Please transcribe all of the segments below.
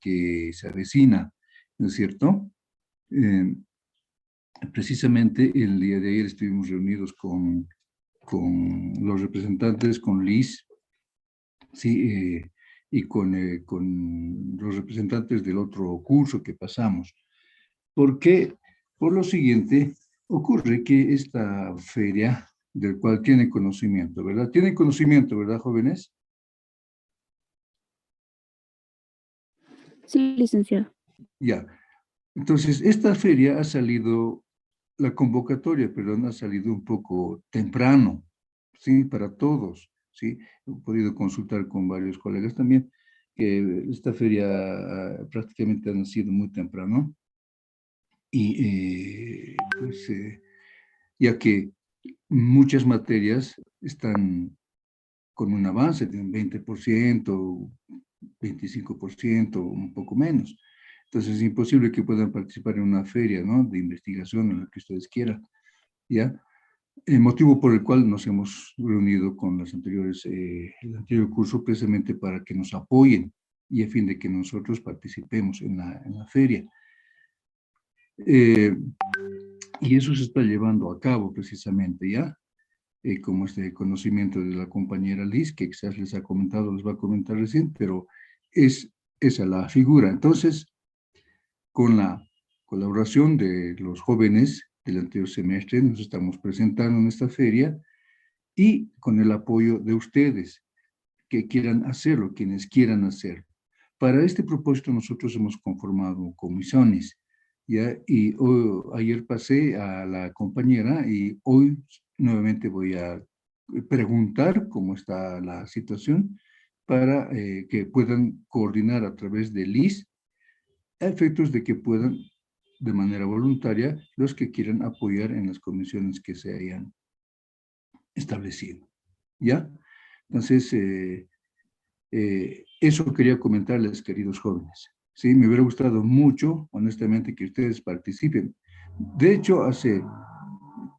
que se avecina, ¿no es cierto? Precisamente el día de ayer estuvimos reunidos con los representantes, con Liz, ¿sí? Y con los representantes del otro curso que pasamos. ¿Por qué? Por lo siguiente, ocurre que esta feria, del cual tienen conocimiento, ¿verdad? Tienen conocimiento, ¿verdad, jóvenes? Sí, licenciado. Ya. Entonces, esta feria ha salido, la convocatoria, perdón, ha salido un poco temprano, ¿sí? Para todos, ¿sí? He podido consultar con varios colegas también, que esta feria prácticamente ha nacido muy temprano, y pues, ya que muchas materias están con un avance de un 20%, 25%, un poco menos. Entonces es imposible que puedan participar en una feria, ¿no?, de investigación, en lo que ustedes quieran, ¿ya? El motivo por el cual nos hemos reunido con los anteriores, el anterior curso, precisamente para que nos apoyen y a fin de que nosotros participemos en la feria. Y eso se está llevando a cabo precisamente, ¿ya? Como este conocimiento de la compañera Liz, que quizás les ha comentado, les va a comentar recién, pero es esa la figura. Entonces, con la colaboración de los jóvenes del anterior semestre, nos estamos presentando en esta feria y con el apoyo de ustedes que quieran hacerlo, quienes quieran hacerlo. Para este propósito nosotros hemos conformado comisiones, ¿ya? Y ayer pasé a la compañera y hoy nuevamente voy a preguntar cómo está la situación para que puedan coordinar a través de LIS a efectos de que puedan de manera voluntaria los que quieran apoyar en las comisiones que se hayan establecido, ¿ya? Entonces, eso quería comentarles, queridos jóvenes. Sí, me hubiera gustado mucho, honestamente, que ustedes participen. De hecho,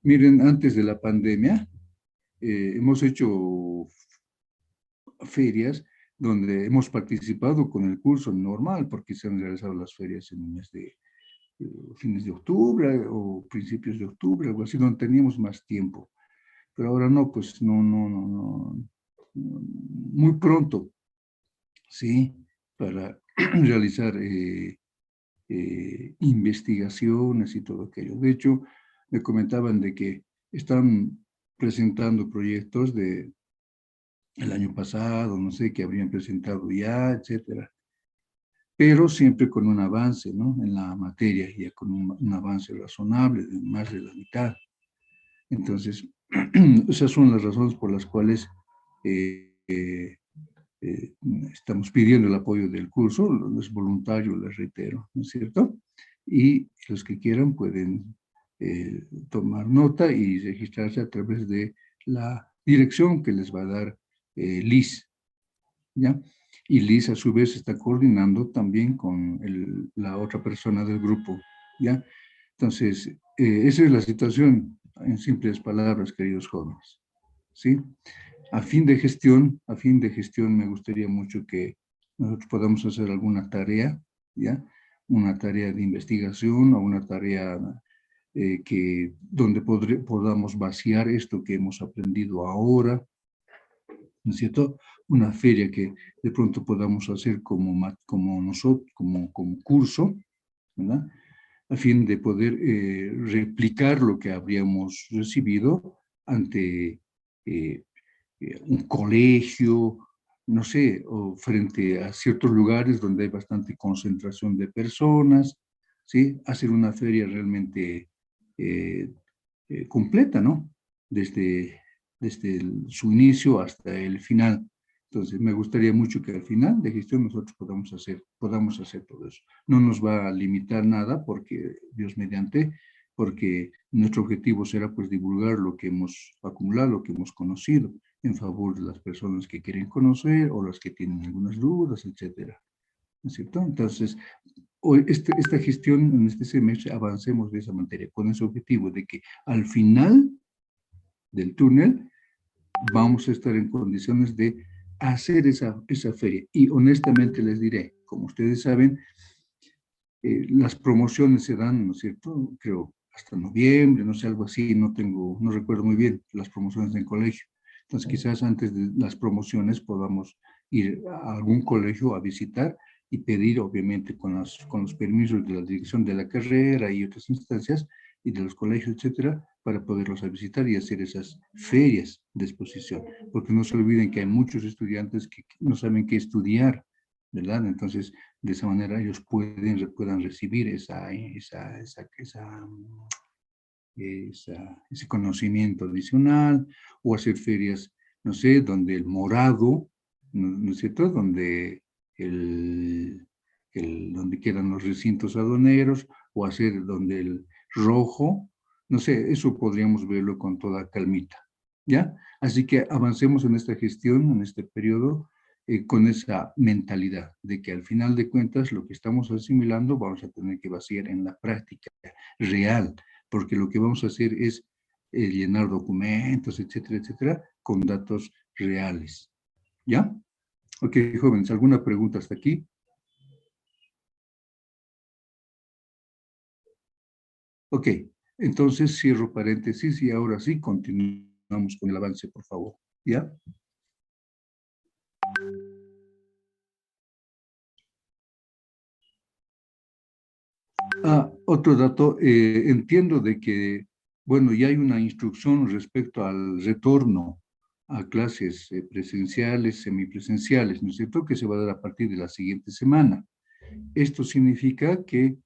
miren, antes de la pandemia, hemos hecho ferias donde hemos participado con el curso normal, porque se han realizado las ferias en el mes de fines de octubre o principios de octubre, algo así, donde teníamos más tiempo. Pero ahora no, pues no, muy pronto, ¿sí? Para realizar investigaciones y todo aquello. De hecho, me comentaban de que están presentando proyectos de el año pasado, no sé, que habrían presentado ya, etcétera. Pero siempre con un avance, ¿no?, en la materia, ya con un avance razonable, de más de la mitad. Entonces, esas son las razones por las cuales estamos pidiendo el apoyo del curso. Es voluntario, les reitero, ¿no es cierto? Y los que quieran pueden tomar nota y registrarse a través de la dirección que les va a dar Liz, ¿ya? Y Liz a su vez está coordinando también con la otra persona del grupo, ¿ya? Entonces, esa es la situación en simples palabras, queridos jóvenes, ¿sí? A fin de gestión me gustaría mucho que nosotros podamos hacer alguna tarea, ¿ya? Una tarea de investigación o una tarea donde podamos vaciar esto que hemos aprendido ahora, ¿no es cierto? Una feria que de pronto podamos hacer como nosotros, como curso, ¿verdad? A fin de poder replicar lo que habríamos recibido ante un colegio, no sé, o frente a ciertos lugares donde hay bastante concentración de personas, ¿sí? Hacer una feria realmente completa, ¿no? Desde su inicio hasta el final. Entonces, me gustaría mucho que al final de gestión nosotros podamos hacer todo eso. No nos va a limitar nada porque, Dios mediante, porque nuestro objetivo será pues divulgar lo que hemos acumulado, lo que hemos conocido, en favor de las personas que quieren conocer o las que tienen algunas dudas, etcétera. ¿No es cierto? Entonces, hoy esta gestión en este semestre avancemos de esa materia, con ese objetivo de que al final del túnel vamos a estar en condiciones de hacer esa feria. Y honestamente les diré, como ustedes saben, las promociones se dan, ¿no es cierto? Creo hasta noviembre, no sé, algo así, no recuerdo muy bien las promociones en colegio. Entonces, quizás antes de las promociones podamos ir a algún colegio a visitar y pedir, obviamente, con los permisos de la dirección de la carrera y otras instancias, y de los colegios, etcétera, para poderlos a visitar y hacer esas ferias de exposición. Porque no se olviden que hay muchos estudiantes que no saben qué estudiar, ¿verdad? Entonces, de esa manera ellos puedan recibir ese conocimiento adicional, o hacer ferias, no sé, donde el morado, ¿no es cierto? Donde quedan los recintos aduaneros, o hacer donde el rojo, no sé, eso podríamos verlo con toda calmita, ¿ya? Así que avancemos en esta gestión, en este periodo, con esa mentalidad de que al final de cuentas lo que estamos asimilando vamos a tener que vaciar en la práctica real, porque lo que vamos a hacer es llenar documentos, etcétera, etcétera, con datos reales. ¿Ya? Ok, jóvenes, ¿alguna pregunta hasta aquí? Ok, entonces cierro paréntesis y ahora sí continuamos con el avance, por favor. ¿Ya? Otro dato, entiendo de que, bueno, ya hay una instrucción respecto al retorno a clases presenciales, semipresenciales, ¿no es cierto?, que se va a dar a partir de la siguiente semana. Esto significa que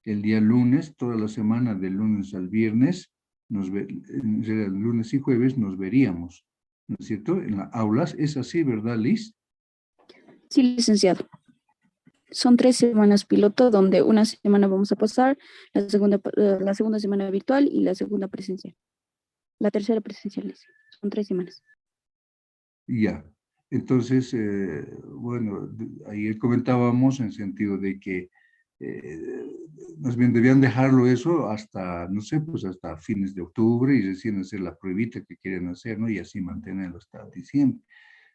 el día lunes, toda la semana, del lunes al viernes, el lunes y jueves nos veríamos, ¿no es cierto?, en las aulas. ¿Es así, verdad, Liz? Sí, licenciado. Son 3 semanas piloto, donde una semana vamos a pasar, la segunda semana virtual y la segunda presencial. La tercera presencial, son 3 semanas. Ya. Entonces, bueno, ayer comentábamos en sentido de que eh, más bien debían dejarlo eso hasta, no sé, pues hasta fines de octubre, y recién hacer la pruebita que quieren hacer, ¿no? Y así mantenerlo hasta diciembre.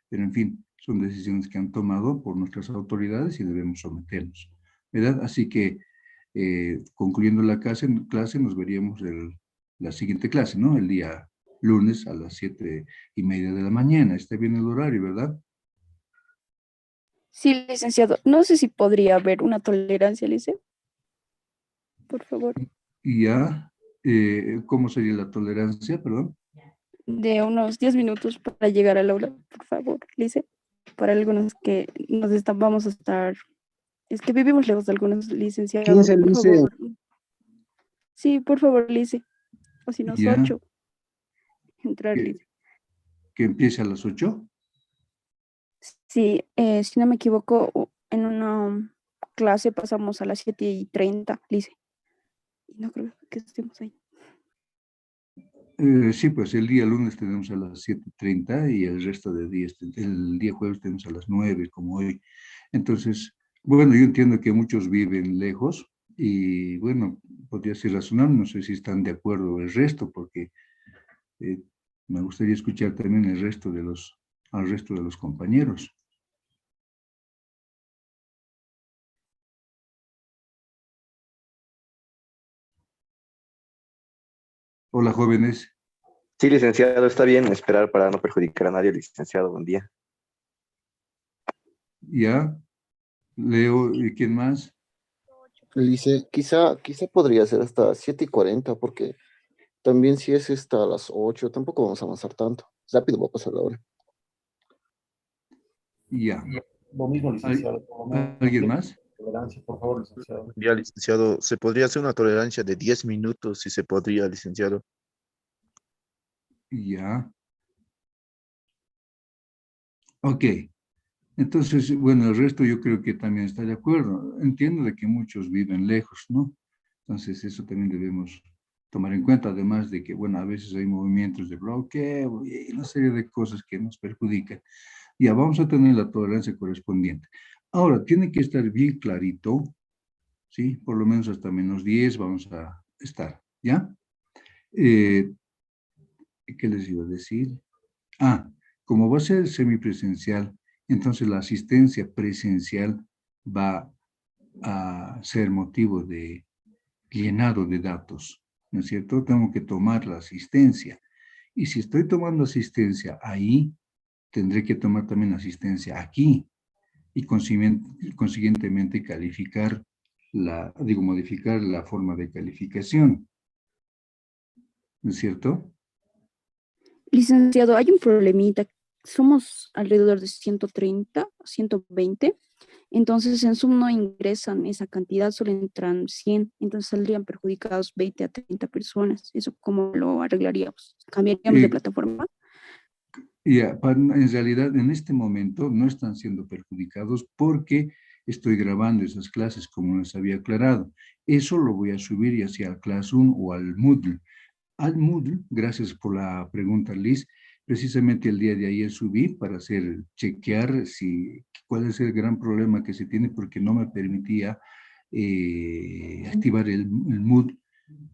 Pero en fin, son decisiones que han tomado por nuestras autoridades y debemos someternos, ¿verdad? Así que, concluyendo la clase nos veríamos la siguiente clase, ¿no? El día lunes a las 7:30 de la mañana. Está bien el horario, ¿verdad? Sí, licenciado. No sé si podría haber una tolerancia, licenciado, por favor, Y ya, ¿cómo sería la tolerancia, perdón? de unos 10 minutos para llegar a la aula, por favor, lice. Para algunos que vamos a estar, es que vivimos lejos de algunos, licenciado, 15, por dice. favor. Sí, por favor, lice. O si no, Ya, 8, entrar, que, lice. que empiece a las 8. Sí, si no me equivoco, en una clase pasamos a las 7:30, lice. No creo que estemos ahí. Sí, pues el día lunes tenemos a las 7:30 y el resto de días, el día jueves tenemos a las 9, como hoy. Entonces, bueno, yo entiendo que muchos viven lejos y bueno, podría ser razonable, no sé si están de acuerdo el resto, porque eh, me gustaría escuchar también al resto de los compañeros. Hola, jóvenes. Sí, licenciado, está bien esperar para no perjudicar a nadie, licenciado. Buen día. Ya, Leo, ¿y quién más? Dice, quizá podría ser hasta 7:40, porque también si es hasta las 8, tampoco vamos a avanzar tanto. Rápido va a pasar la hora. Ya. Lo mismo, licenciado. Por lo menos ¿Alguien tiene más? tolerancia, por favor, licenciado. Ya, licenciado, ¿se podría hacer una tolerancia de 10 minutos, si se podría, licenciado? Ya. Ok. Entonces, bueno, el resto yo creo que también está de acuerdo. Entiendo de que muchos viven lejos, ¿no? Entonces, eso también debemos tomar en cuenta, además de que, bueno, a veces hay movimientos de bloqueo y una serie de cosas que nos perjudican. Ya, vamos a tener la tolerancia correspondiente. Ahora, tiene que estar bien clarito, ¿sí? Por lo menos hasta -10 vamos a estar, ¿ya? Eh, ¿Qué les iba a decir? Como va a ser semipresencial, entonces la asistencia presencial va a ser motivo de llenado de datos, ¿no es cierto? Tengo que tomar la asistencia. Y si estoy tomando asistencia ahí, tendré que tomar también asistencia aquí y consiguientemente calificar modificar la forma de calificación, ¿no es cierto? Licenciado, hay un problemita. Somos alrededor de 130, 120. Entonces en Zoom no ingresan esa cantidad, solo entran 100. Entonces saldrían perjudicados 20 a 30 personas. ¿Eso cómo lo arreglaríamos? ¿Cambiaríamos de plataforma? En realidad, en este momento no están siendo perjudicados porque estoy grabando esas clases como les había aclarado. Eso lo voy a subir ya sea al Classroom o al Moodle. Al Moodle, gracias por la pregunta, Liz, precisamente el día de ayer subí para chequear cuál es el gran problema que se tiene porque no me permitía activar el Moodle.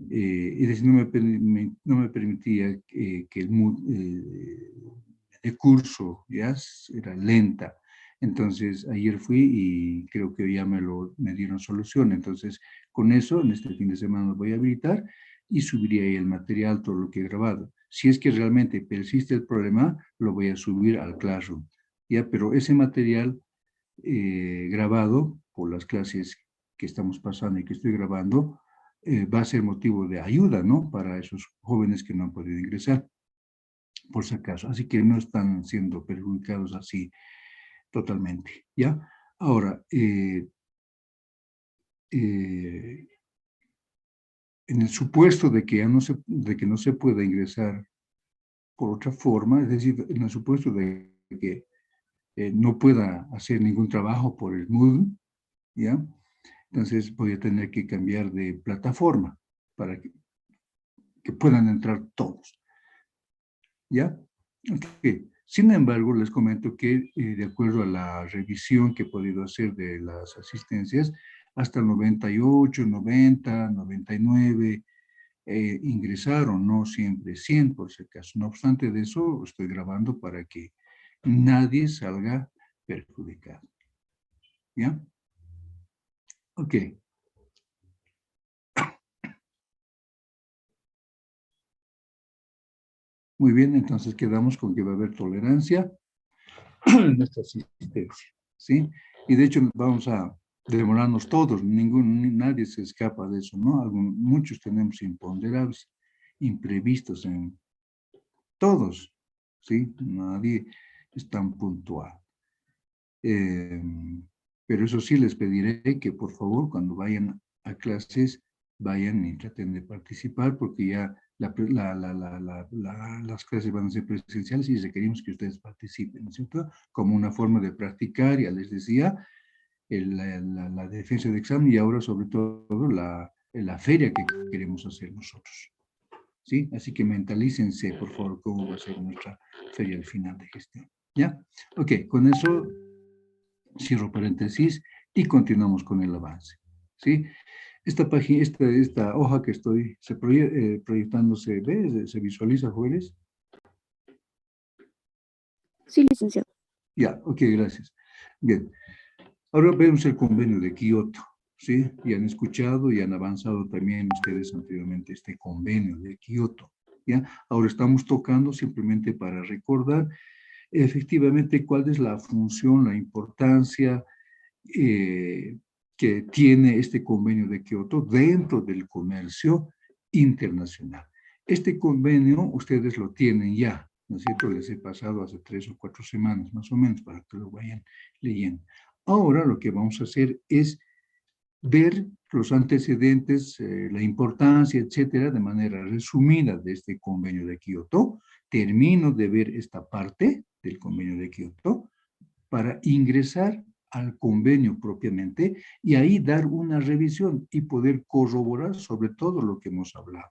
Es decir, no me permitía que el Moodle de curso ya era lenta. Entonces, ayer fui y creo que ya me dieron solución. Entonces, con eso, en este fin de semana lo voy a habilitar y subiría ahí el material, todo lo que he grabado. Si es que realmente persiste el problema, lo voy a subir al Classroom. Ya, pero ese material grabado por las clases que estamos pasando y que estoy grabando, va a ser motivo de ayuda, ¿no? Para esos jóvenes que no han podido ingresar, por si acaso. Así que no están siendo perjudicados así totalmente, ¿ya? Ahora, en el supuesto de que, de que no se pueda ingresar por otra forma, es decir, en el supuesto de que no pueda hacer ningún trabajo por el Moodle, ¿ya? Entonces voy a tener que cambiar de plataforma para que puedan entrar todos, ¿ya? Okay. Sin embargo, les comento que de acuerdo a la revisión que he podido hacer de las asistencias, hasta el 98, 90, 99 ingresaron, no siempre 100 por si acaso. No obstante de eso, estoy grabando para que nadie salga perjudicado. ¿Ya? Ok. Muy bien, entonces quedamos con que va a haber tolerancia en nuestra asistencia, ¿sí? Y de hecho vamos a demorarnos todos, nadie se escapa de eso, ¿no? Muchos tenemos imponderables, imprevistos en todos, ¿sí? Nadie es tan puntual. Pero eso sí, les pediré que por favor cuando vayan a clases, vayan y traten de participar porque ya las clases van a ser presenciales y requerimos que ustedes participen, ¿no es cierto? Como una forma de practicar, ya les decía, la defensa de examen y ahora sobre todo la feria que queremos hacer nosotros, ¿sí? Así que mentalícense, por favor, cómo va a ser nuestra feria al final de gestión, ¿ya? Ok, con eso cierro paréntesis y continuamos con el avance, ¿sí? Esta página, esta hoja que estoy proyectando, ¿se ve? ¿Se visualiza, jóvenes? Sí, licenciado. Ya, ok, gracias. Bien, ahora vemos el convenio de Kioto, ¿sí? Y han escuchado y han avanzado también ustedes anteriormente este convenio de Kioto, ¿ya? Ahora estamos tocando simplemente para recordar efectivamente cuál es la función, la importancia que tiene este convenio de Kioto dentro del comercio internacional. Este convenio ustedes lo tienen ya, ¿no es cierto? Les he pasado hace 3 o 4 semanas más o menos para que lo vayan leyendo. Ahora lo que vamos a hacer es ver los antecedentes, la importancia, etcétera, de manera resumida de este convenio de Kioto. Termino de ver esta parte del convenio de Kioto para ingresar al convenio propiamente y ahí dar una revisión y poder corroborar sobre todo lo que hemos hablado,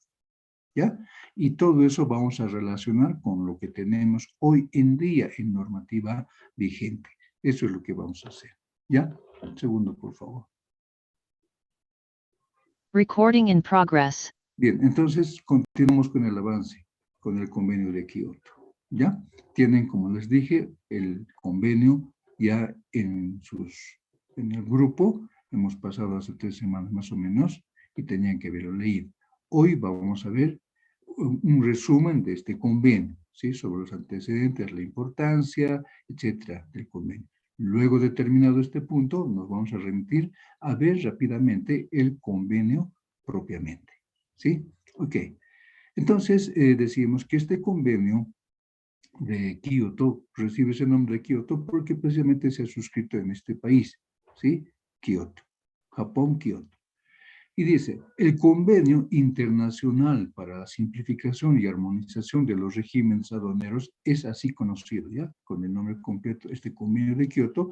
¿ya? Y todo eso vamos a relacionar con lo que tenemos hoy en día en normativa vigente. Eso es lo que vamos a hacer, ¿ya? Segundo, por favor. Recording in progress. Bien, entonces continuamos con el avance, con el convenio de Kioto, ¿ya? Tienen, como les dije, el convenio ya en sus en el grupo, hemos pasado hace 3 semanas más o menos, y tenían que haberlo leído. Hoy vamos a ver un resumen de este convenio, ¿sí? Sobre los antecedentes, la importancia, etcétera, del convenio. Luego de terminado este punto, nos vamos a remitir a ver rápidamente el convenio propiamente, ¿sí? Ok. Entonces, decimos que este convenio de Kioto recibe ese nombre de Kioto porque precisamente se ha suscrito en este país, ¿sí? Kioto, Japón, Kioto. Y dice, el Convenio Internacional para la Simplificación y Armonización de los Regímenes Aduaneros es así conocido, ¿ya? Con el nombre completo, este Convenio de Kioto,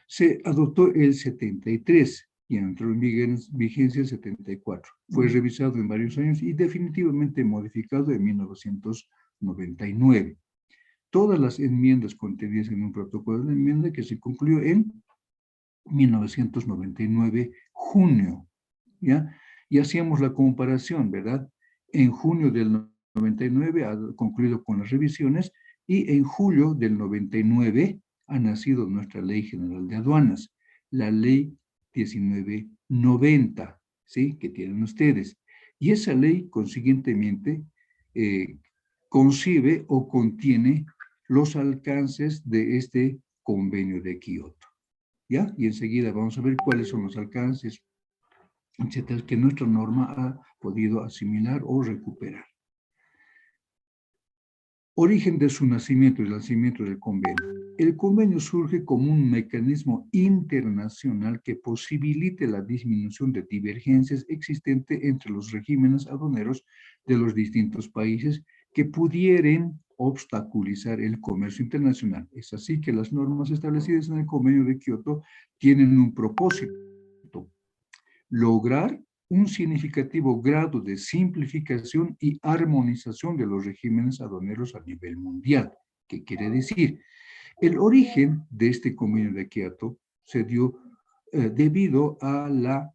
se adoptó el 73 y entró en vigencia el 74. Fue revisado en varios años y definitivamente modificado en 1999. Todas las enmiendas contenidas en un protocolo de enmienda que se concluyó en 1999, junio, ¿ya? Y hacíamos la comparación, ¿verdad? En junio del 99 ha concluido con las revisiones y en julio del 99 ha nacido nuestra Ley General de Aduanas, la Ley 1990, ¿sí? Que tienen ustedes. Y esa ley, consiguientemente, concibe o contiene los alcances de este convenio de Kioto, ¿ya? Y enseguida vamos a ver cuáles son los alcances, etcétera, que nuestra norma ha podido asimilar o recuperar. Origen de su nacimiento y el nacimiento del convenio. El convenio surge como un mecanismo internacional que posibilite la disminución de divergencias existentes entre los regímenes aduaneros de los distintos países que pudieran obstaculizar el comercio internacional. Es así que las normas establecidas en el convenio de Kioto tienen un propósito: lograr un significativo grado de simplificación y armonización de los regímenes aduaneros a nivel mundial. ¿Qué quiere decir? El origen de este convenio de Kioto se dio debido a la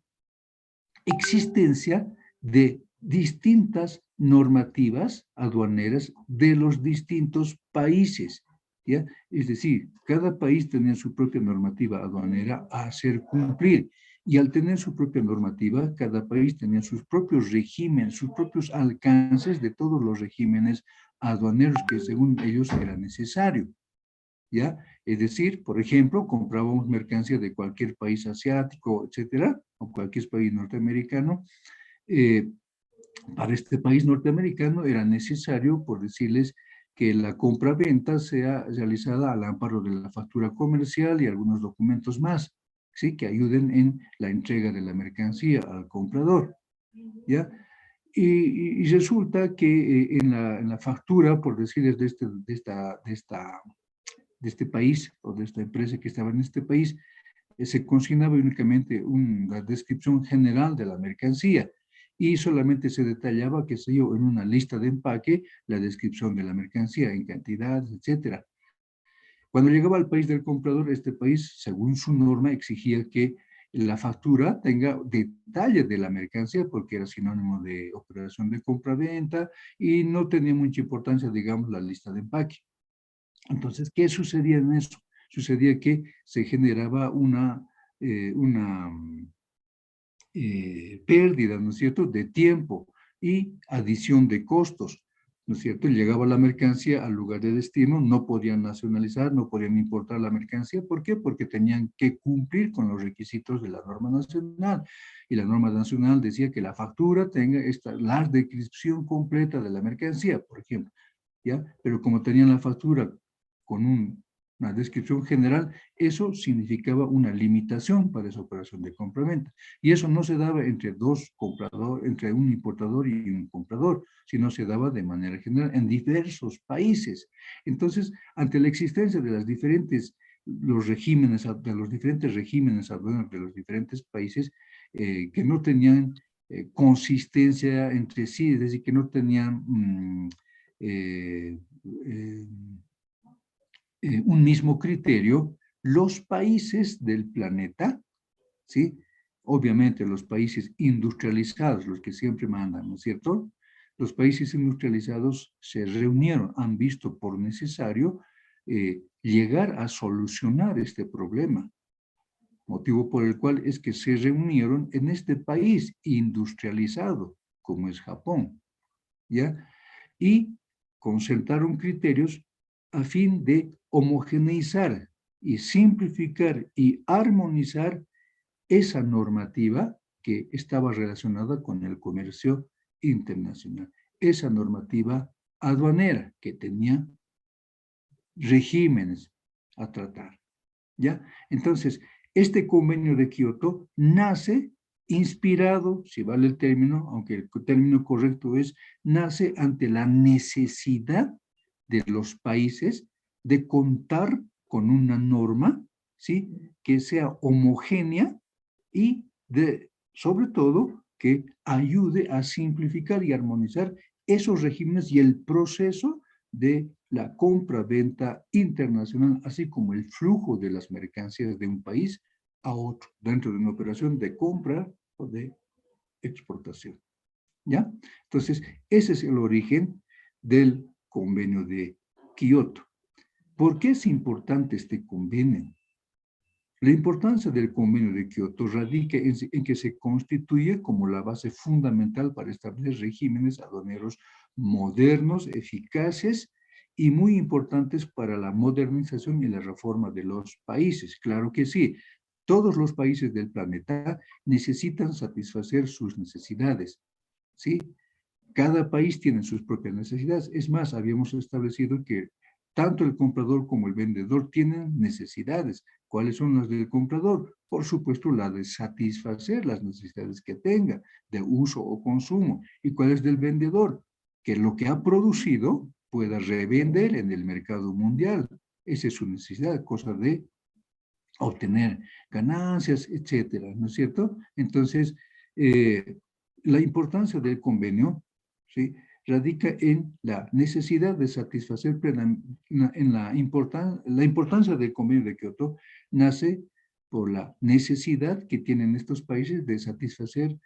existencia de distintas normativas aduaneras de los distintos países, ¿ya? Es decir, cada país tenía su propia normativa aduanera a hacer cumplir. Y al tener su propia normativa, cada país tenía sus propios regímenes, sus propios alcances de todos los regímenes aduaneros que según ellos era necesario, ¿ya? Es decir, por ejemplo, comprábamos mercancía de cualquier país asiático, etcétera, o cualquier país norteamericano. Para este país norteamericano era necesario, por decirles, que la compra-venta sea realizada al amparo de la factura comercial y algunos documentos más, ¿sí? Que ayuden en la entrega de la mercancía al comprador, ¿ya? Y resulta que en la factura, por decirles, de este país o de esta empresa que estaba en este país, se consignaba únicamente una descripción general de la mercancía y solamente se detallaba, qué sé yo, en una lista de empaque la descripción de la mercancía en cantidades, etcétera. Cuando llegaba al país del comprador, este país, según su norma, exigía que la factura tenga detalles de la mercancía porque era sinónimo de operación de compra-venta y no tenía mucha importancia, digamos, la lista de empaque. Entonces, ¿qué sucedía en eso? Sucedía que se generaba una pérdida, ¿no es cierto?, de tiempo y adición de costos, ¿no es cierto? Llegaba la mercancía al lugar de destino, no podían nacionalizar, no podían importar la mercancía. ¿Por qué? Porque tenían que cumplir con los requisitos de la norma nacional. Y la norma nacional decía que la factura tenga la descripción completa de la mercancía, por ejemplo, ¿ya? Pero como tenían la factura con una descripción general, eso significaba una limitación para esa operación de compra-venta. Y eso no se daba entre dos compradores, entre un importador y un comprador, sino se daba de manera general en diversos países. Entonces, ante la existencia de los diferentes regímenes aduaneros de los diferentes países que no tenían consistencia entre sí, es decir, que no tenían un mismo criterio, los países del planeta, ¿sí? Obviamente los países industrializados, los que siempre mandan, ¿no es cierto? Los países industrializados se reunieron, han visto por necesario llegar a solucionar este problema. motivo por el cual es que se reunieron en este país industrializado, como es Japón, ¿ya? Y concertaron criterios a fin de homogeneizar y simplificar y armonizar esa normativa que estaba relacionada con el comercio internacional, esa normativa aduanera que tenía regímenes a tratar, ¿ya? Entonces, este convenio de Kioto nace inspirado, si vale el término, aunque el término correcto es, nace ante la necesidad de los países de contar con una norma, ¿sí?, que sea homogénea y sobre todo, que ayude a simplificar y armonizar esos regímenes y el proceso de la compra-venta internacional, así como el flujo de las mercancías de un país a otro, dentro de una operación de compra o de exportación. ¿Ya? Entonces, ese es el origen del convenio de Kioto. ¿Por qué es importante este convenio? La importancia del convenio de Kioto radica en que se constituye como la base fundamental para establecer regímenes aduaneros modernos, eficaces y muy importantes para la modernización y la reforma de los países. Claro que sí, todos los países del planeta necesitan satisfacer sus necesidades, ¿sí? Cada país tiene sus propias necesidades. Es más, habíamos establecido que tanto el comprador como el vendedor tienen necesidades. ¿Cuáles son las del comprador? Por supuesto, la de satisfacer las necesidades que tenga, de uso o consumo. ¿Y cuál es del vendedor? Que lo que ha producido pueda revender en el mercado mundial. Esa es su necesidad, cosa de obtener ganancias, etcétera, ¿no es cierto? Entonces, la importancia del convenio, ¿sí?, radica en la necesidad de satisfacer la importancia del convenio de Kioto nace por la necesidad que tienen estos países de satisfacer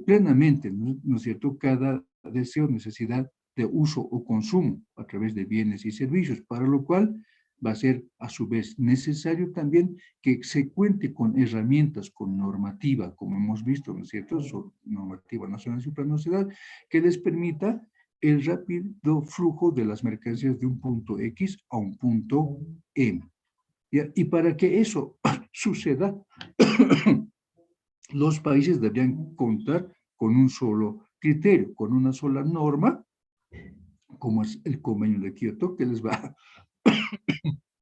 plenamente, ¿no es cierto?, cada deseo, necesidad de uso o consumo a través de bienes y servicios, para lo cual va a ser a su vez necesario también que se cuente con herramientas, con normativa, como hemos visto, ¿no es cierto?, normativa nacional y supranacional, que les permita el rápido flujo de las mercancías de un punto X a un punto M. ¿Ya? Y para que eso suceda, los países deberían contar con un solo criterio, con una sola norma, como es el convenio de Kioto, que les va a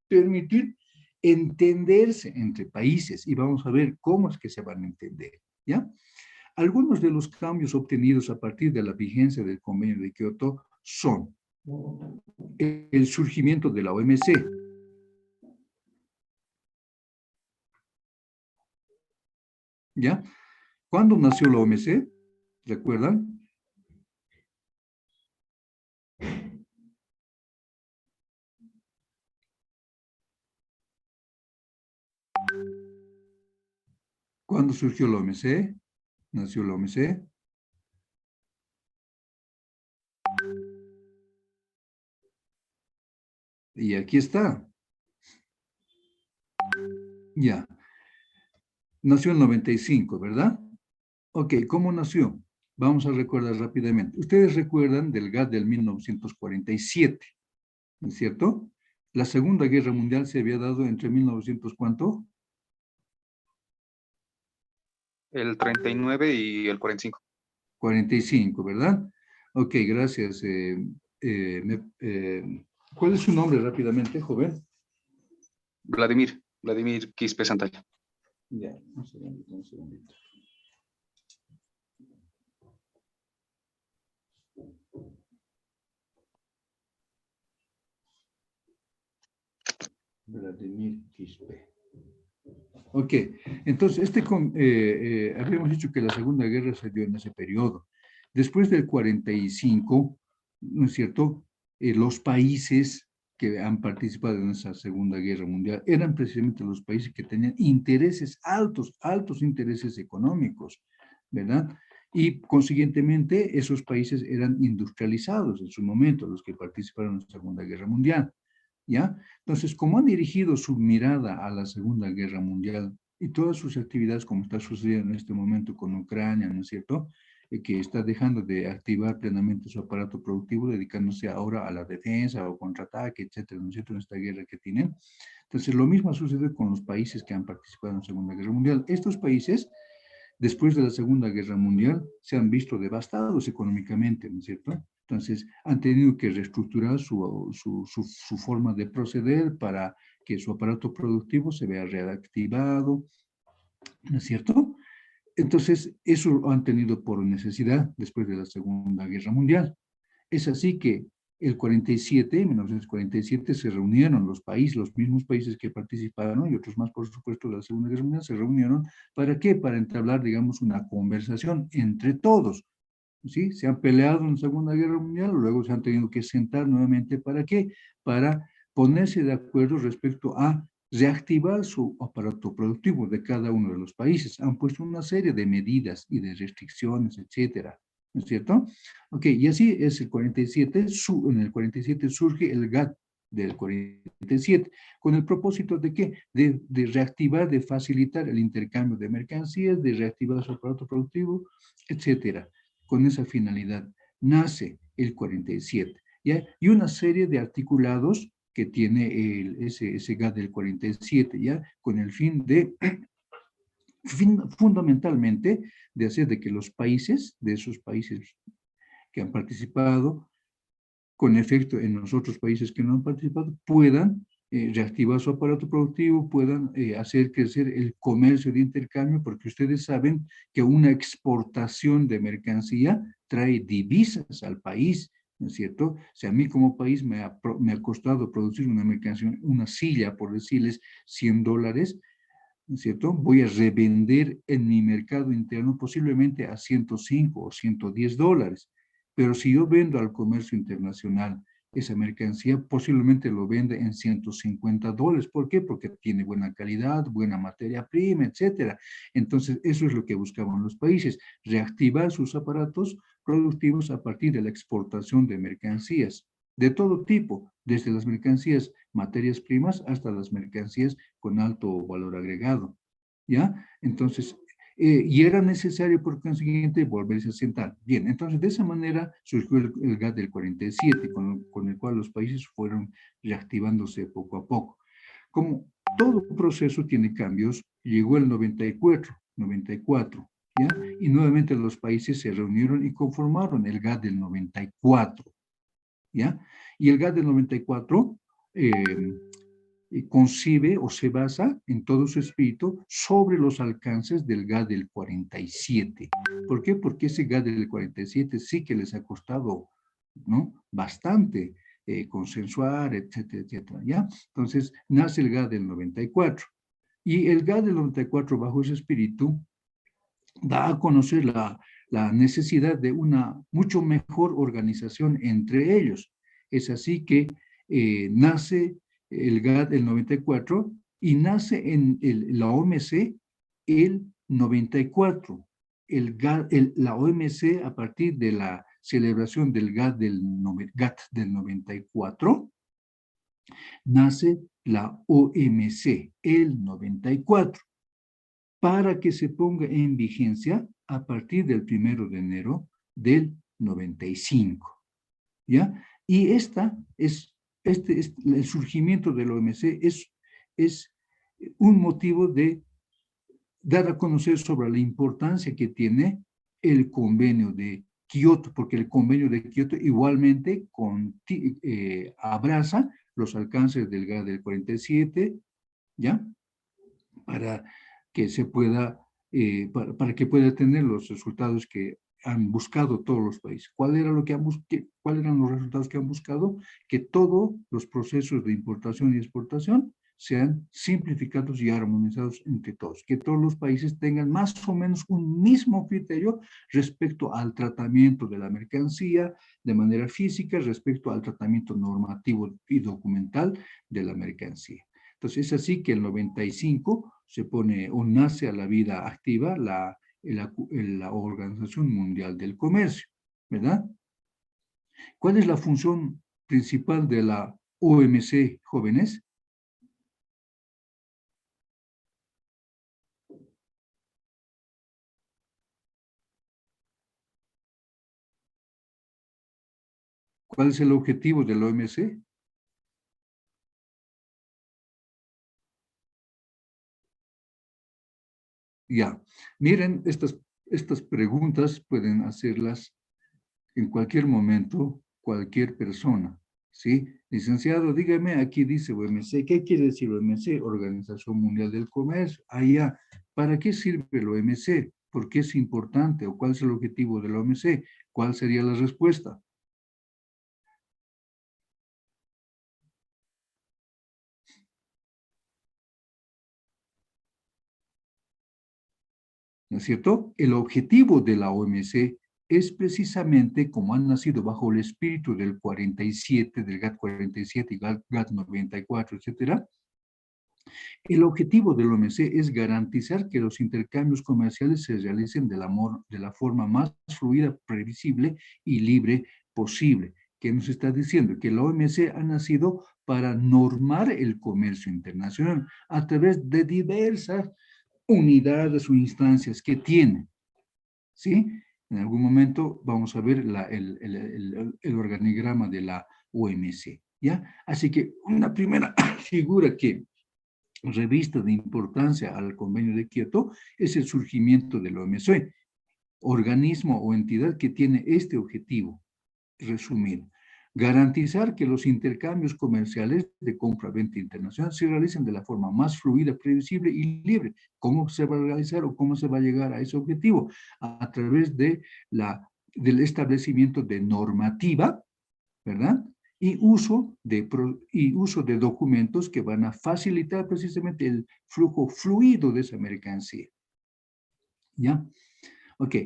permitir entenderse entre países, y vamos a ver cómo es que se van a entender, ¿ya? Algunos de los cambios obtenidos a partir de la vigencia del convenio de Kioto son el surgimiento de la OMC, ¿ya? ¿Cuándo nació la OMC? ¿Recuerdan? ¿Cuándo surgió la OMC? ¿Nació la OMC? Y aquí está. Ya. Nació en 95, ¿verdad? Ok, ¿cómo nació? Vamos a recordar rápidamente. Ustedes recuerdan del GATT del 1947, ¿no es cierto? La Segunda Guerra Mundial se había dado entre 1900, ¿cuánto? El 39 y el 45. 45, ¿verdad? Ok, gracias. ¿Cuál es su nombre rápidamente, joven? Vladimir Quispe Santalla. Ya, un segundito, un segundito. Vladimir Quispe. Ok, entonces, habíamos dicho que la Segunda Guerra se dio en ese periodo. Después del 45, ¿no es cierto?, los países que han participado en esa Segunda Guerra Mundial eran precisamente los países que tenían intereses altos intereses económicos, ¿verdad? Y consiguientemente esos países eran industrializados en su momento, los que participaron en la Segunda Guerra Mundial, ¿ya? Entonces, como han dirigido su mirada a la Segunda Guerra Mundial y todas sus actividades, como está sucediendo en este momento con Ucrania, ¿no es cierto?, que está dejando de activar plenamente su aparato productivo, dedicándose ahora a la defensa o contraataque, etcétera, ¿no es cierto?, en esta guerra que tienen. Entonces, lo mismo sucede con los países que han participado en la Segunda Guerra Mundial. Estos países, después de la Segunda Guerra Mundial, se han visto devastados económicamente, ¿no es cierto? Entonces, han tenido que reestructurar su forma de proceder para que su aparato productivo se vea reactivado, ¿no es cierto? Entonces, eso han tenido por necesidad después de la Segunda Guerra Mundial. Es así que el 47, en 1947, se reunieron los países, los mismos países que participaron, y otros más, por supuesto, de la Segunda Guerra Mundial, se reunieron. ¿Para qué? Para entablar, digamos, una conversación entre todos. ¿Sí? Se han peleado en la Segunda Guerra Mundial, luego se han tenido que sentar nuevamente. ¿Para qué? Para ponerse de acuerdo respecto a reactivar su aparato productivo de cada uno de los países. Han puesto una serie de medidas y de restricciones, etcétera. ¿No es cierto? Ok, y así es el 47, en el 47 surge el GATT del 47, con el propósito de ¿qué? De reactivar, de facilitar el intercambio de mercancías, de reactivar su aparato productivo, etcétera. Con esa finalidad nace el 47, ¿ya? Y una serie de articulados que tiene ese GATT del 47, ¿ya? Con el fin de, fundamentalmente, de hacer de que los países, de esos países que han participado, con efecto en los otros países que no han participado, puedan reactivar su aparato productivo, puedan hacer crecer el comercio de intercambio, porque ustedes saben que una exportación de mercancía trae divisas al país, ¿no es cierto? Si a mí como país me ha costado producir una mercancía, una silla, por decirles, $100, ¿no es cierto? Voy a revender en mi mercado interno posiblemente a 105 o $110. Pero si yo vendo al comercio internacional esa mercancía, posiblemente lo vende en $150. ¿Por qué? Porque tiene buena calidad, buena materia prima, etcétera. Entonces, eso es lo que buscaban los países, reactivar sus aparatos productivos a partir de la exportación de mercancías de todo tipo, desde las mercancías, materias primas, hasta las mercancías con alto valor agregado, ¿ya? Entonces, y era necesario, por consiguiente, volverse a sentar. Bien, entonces, de esa manera surgió el GATT del 47, con el cual los países fueron reactivándose poco a poco. Como todo proceso tiene cambios, llegó el 94, ¿ya? Y nuevamente los países se reunieron y conformaron el GATT del 94, ¿ya? Y el GATT del 94 concibe o se basa en todo su espíritu sobre los alcances del GATT del 47. ¿Por qué? Porque ese GATT del 47 sí que les ha costado, ¿no?, bastante consensuar, etcétera, etcétera, ¿ya? Entonces, nace el GATT del 94. Y el GATT del 94, bajo ese espíritu, da a conocer la necesidad de una mucho mejor organización entre ellos. Es así que nace el GATT del 94 y nace en la OMC el 94. La OMC, a partir de la celebración del GATT del 94, nace la OMC, el 94, para que se ponga en vigencia a partir del 1 de enero del 95, ¿ya? Y el surgimiento del OMC es un motivo de dar a conocer sobre la importancia que tiene el convenio de Kioto, porque el convenio de Kioto igualmente abraza los alcances del GATT del 47, ¿ya? Para que se pueda, para que pueda tener los resultados que han buscado todos los países. ¿Cuáles eran los resultados que han buscado? Que todos los procesos de importación y exportación sean simplificados y armonizados entre todos, que todos los países tengan más o menos un mismo criterio respecto al tratamiento de la mercancía de manera física, respecto al tratamiento normativo y documental de la mercancía. Entonces, es así que el 95 se pone o nace a la vida activa la Organización Mundial del Comercio, ¿verdad? ¿Cuál es la función principal de la OMC, jóvenes? ¿Cuál es el objetivo del OMC? Ya, miren, estas preguntas pueden hacerlas en cualquier momento, cualquier persona, ¿sí? Licenciado, dígame, aquí dice OMC, ¿qué quiere decir OMC? Organización Mundial del Comercio. Allá, ¿para qué sirve el OMC? ¿Por qué es importante? ¿O cuál es el objetivo del OMC? ¿Cuál sería la respuesta? ¿No es cierto? El objetivo de la OMC es precisamente como han nacido bajo el espíritu del 47, del GATT 47 y GATT 94, etcétera. El objetivo del OMC es garantizar que los intercambios comerciales se realicen de la forma más fluida, previsible y libre posible. ¿Qué nos está diciendo? Que la OMC ha nacido para normar el comercio internacional a través de diversas unidades o instancias que tiene, ¿sí? En algún momento vamos a ver el organigrama de la OMC, ¿ya? Así que una primera figura que revista de importancia al Convenio de Kioto es el surgimiento del OMC, organismo o entidad que tiene este objetivo, resumido. Garantizar que los intercambios comerciales de compra-venta internacional se realicen de la forma más fluida, previsible y libre. ¿Cómo se va a realizar o cómo se va a llegar a ese objetivo? A través de del establecimiento de normativa, ¿verdad? Y uso de documentos que van a facilitar precisamente el flujo fluido de esa mercancía. ¿Ya? Ok.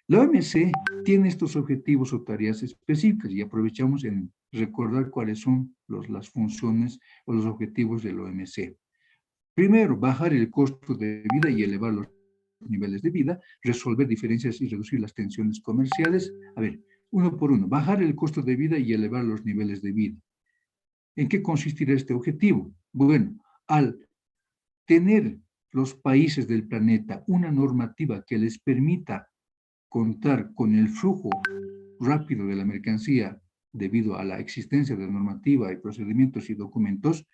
La OMC tiene estos objetivos o tareas específicas y aprovechamos en recordar cuáles son las funciones o los objetivos del OMC. Primero, bajar el costo de vida y elevar los niveles de vida, resolver diferencias y reducir las tensiones comerciales. A ver, uno por uno, bajar el costo de vida y elevar los niveles de vida. ¿En qué consistirá este objetivo? Bueno, al tener los países del planeta una normativa que les permita contar con el flujo rápido de la mercancía debido a la existencia de normativa y procedimientos y documentos,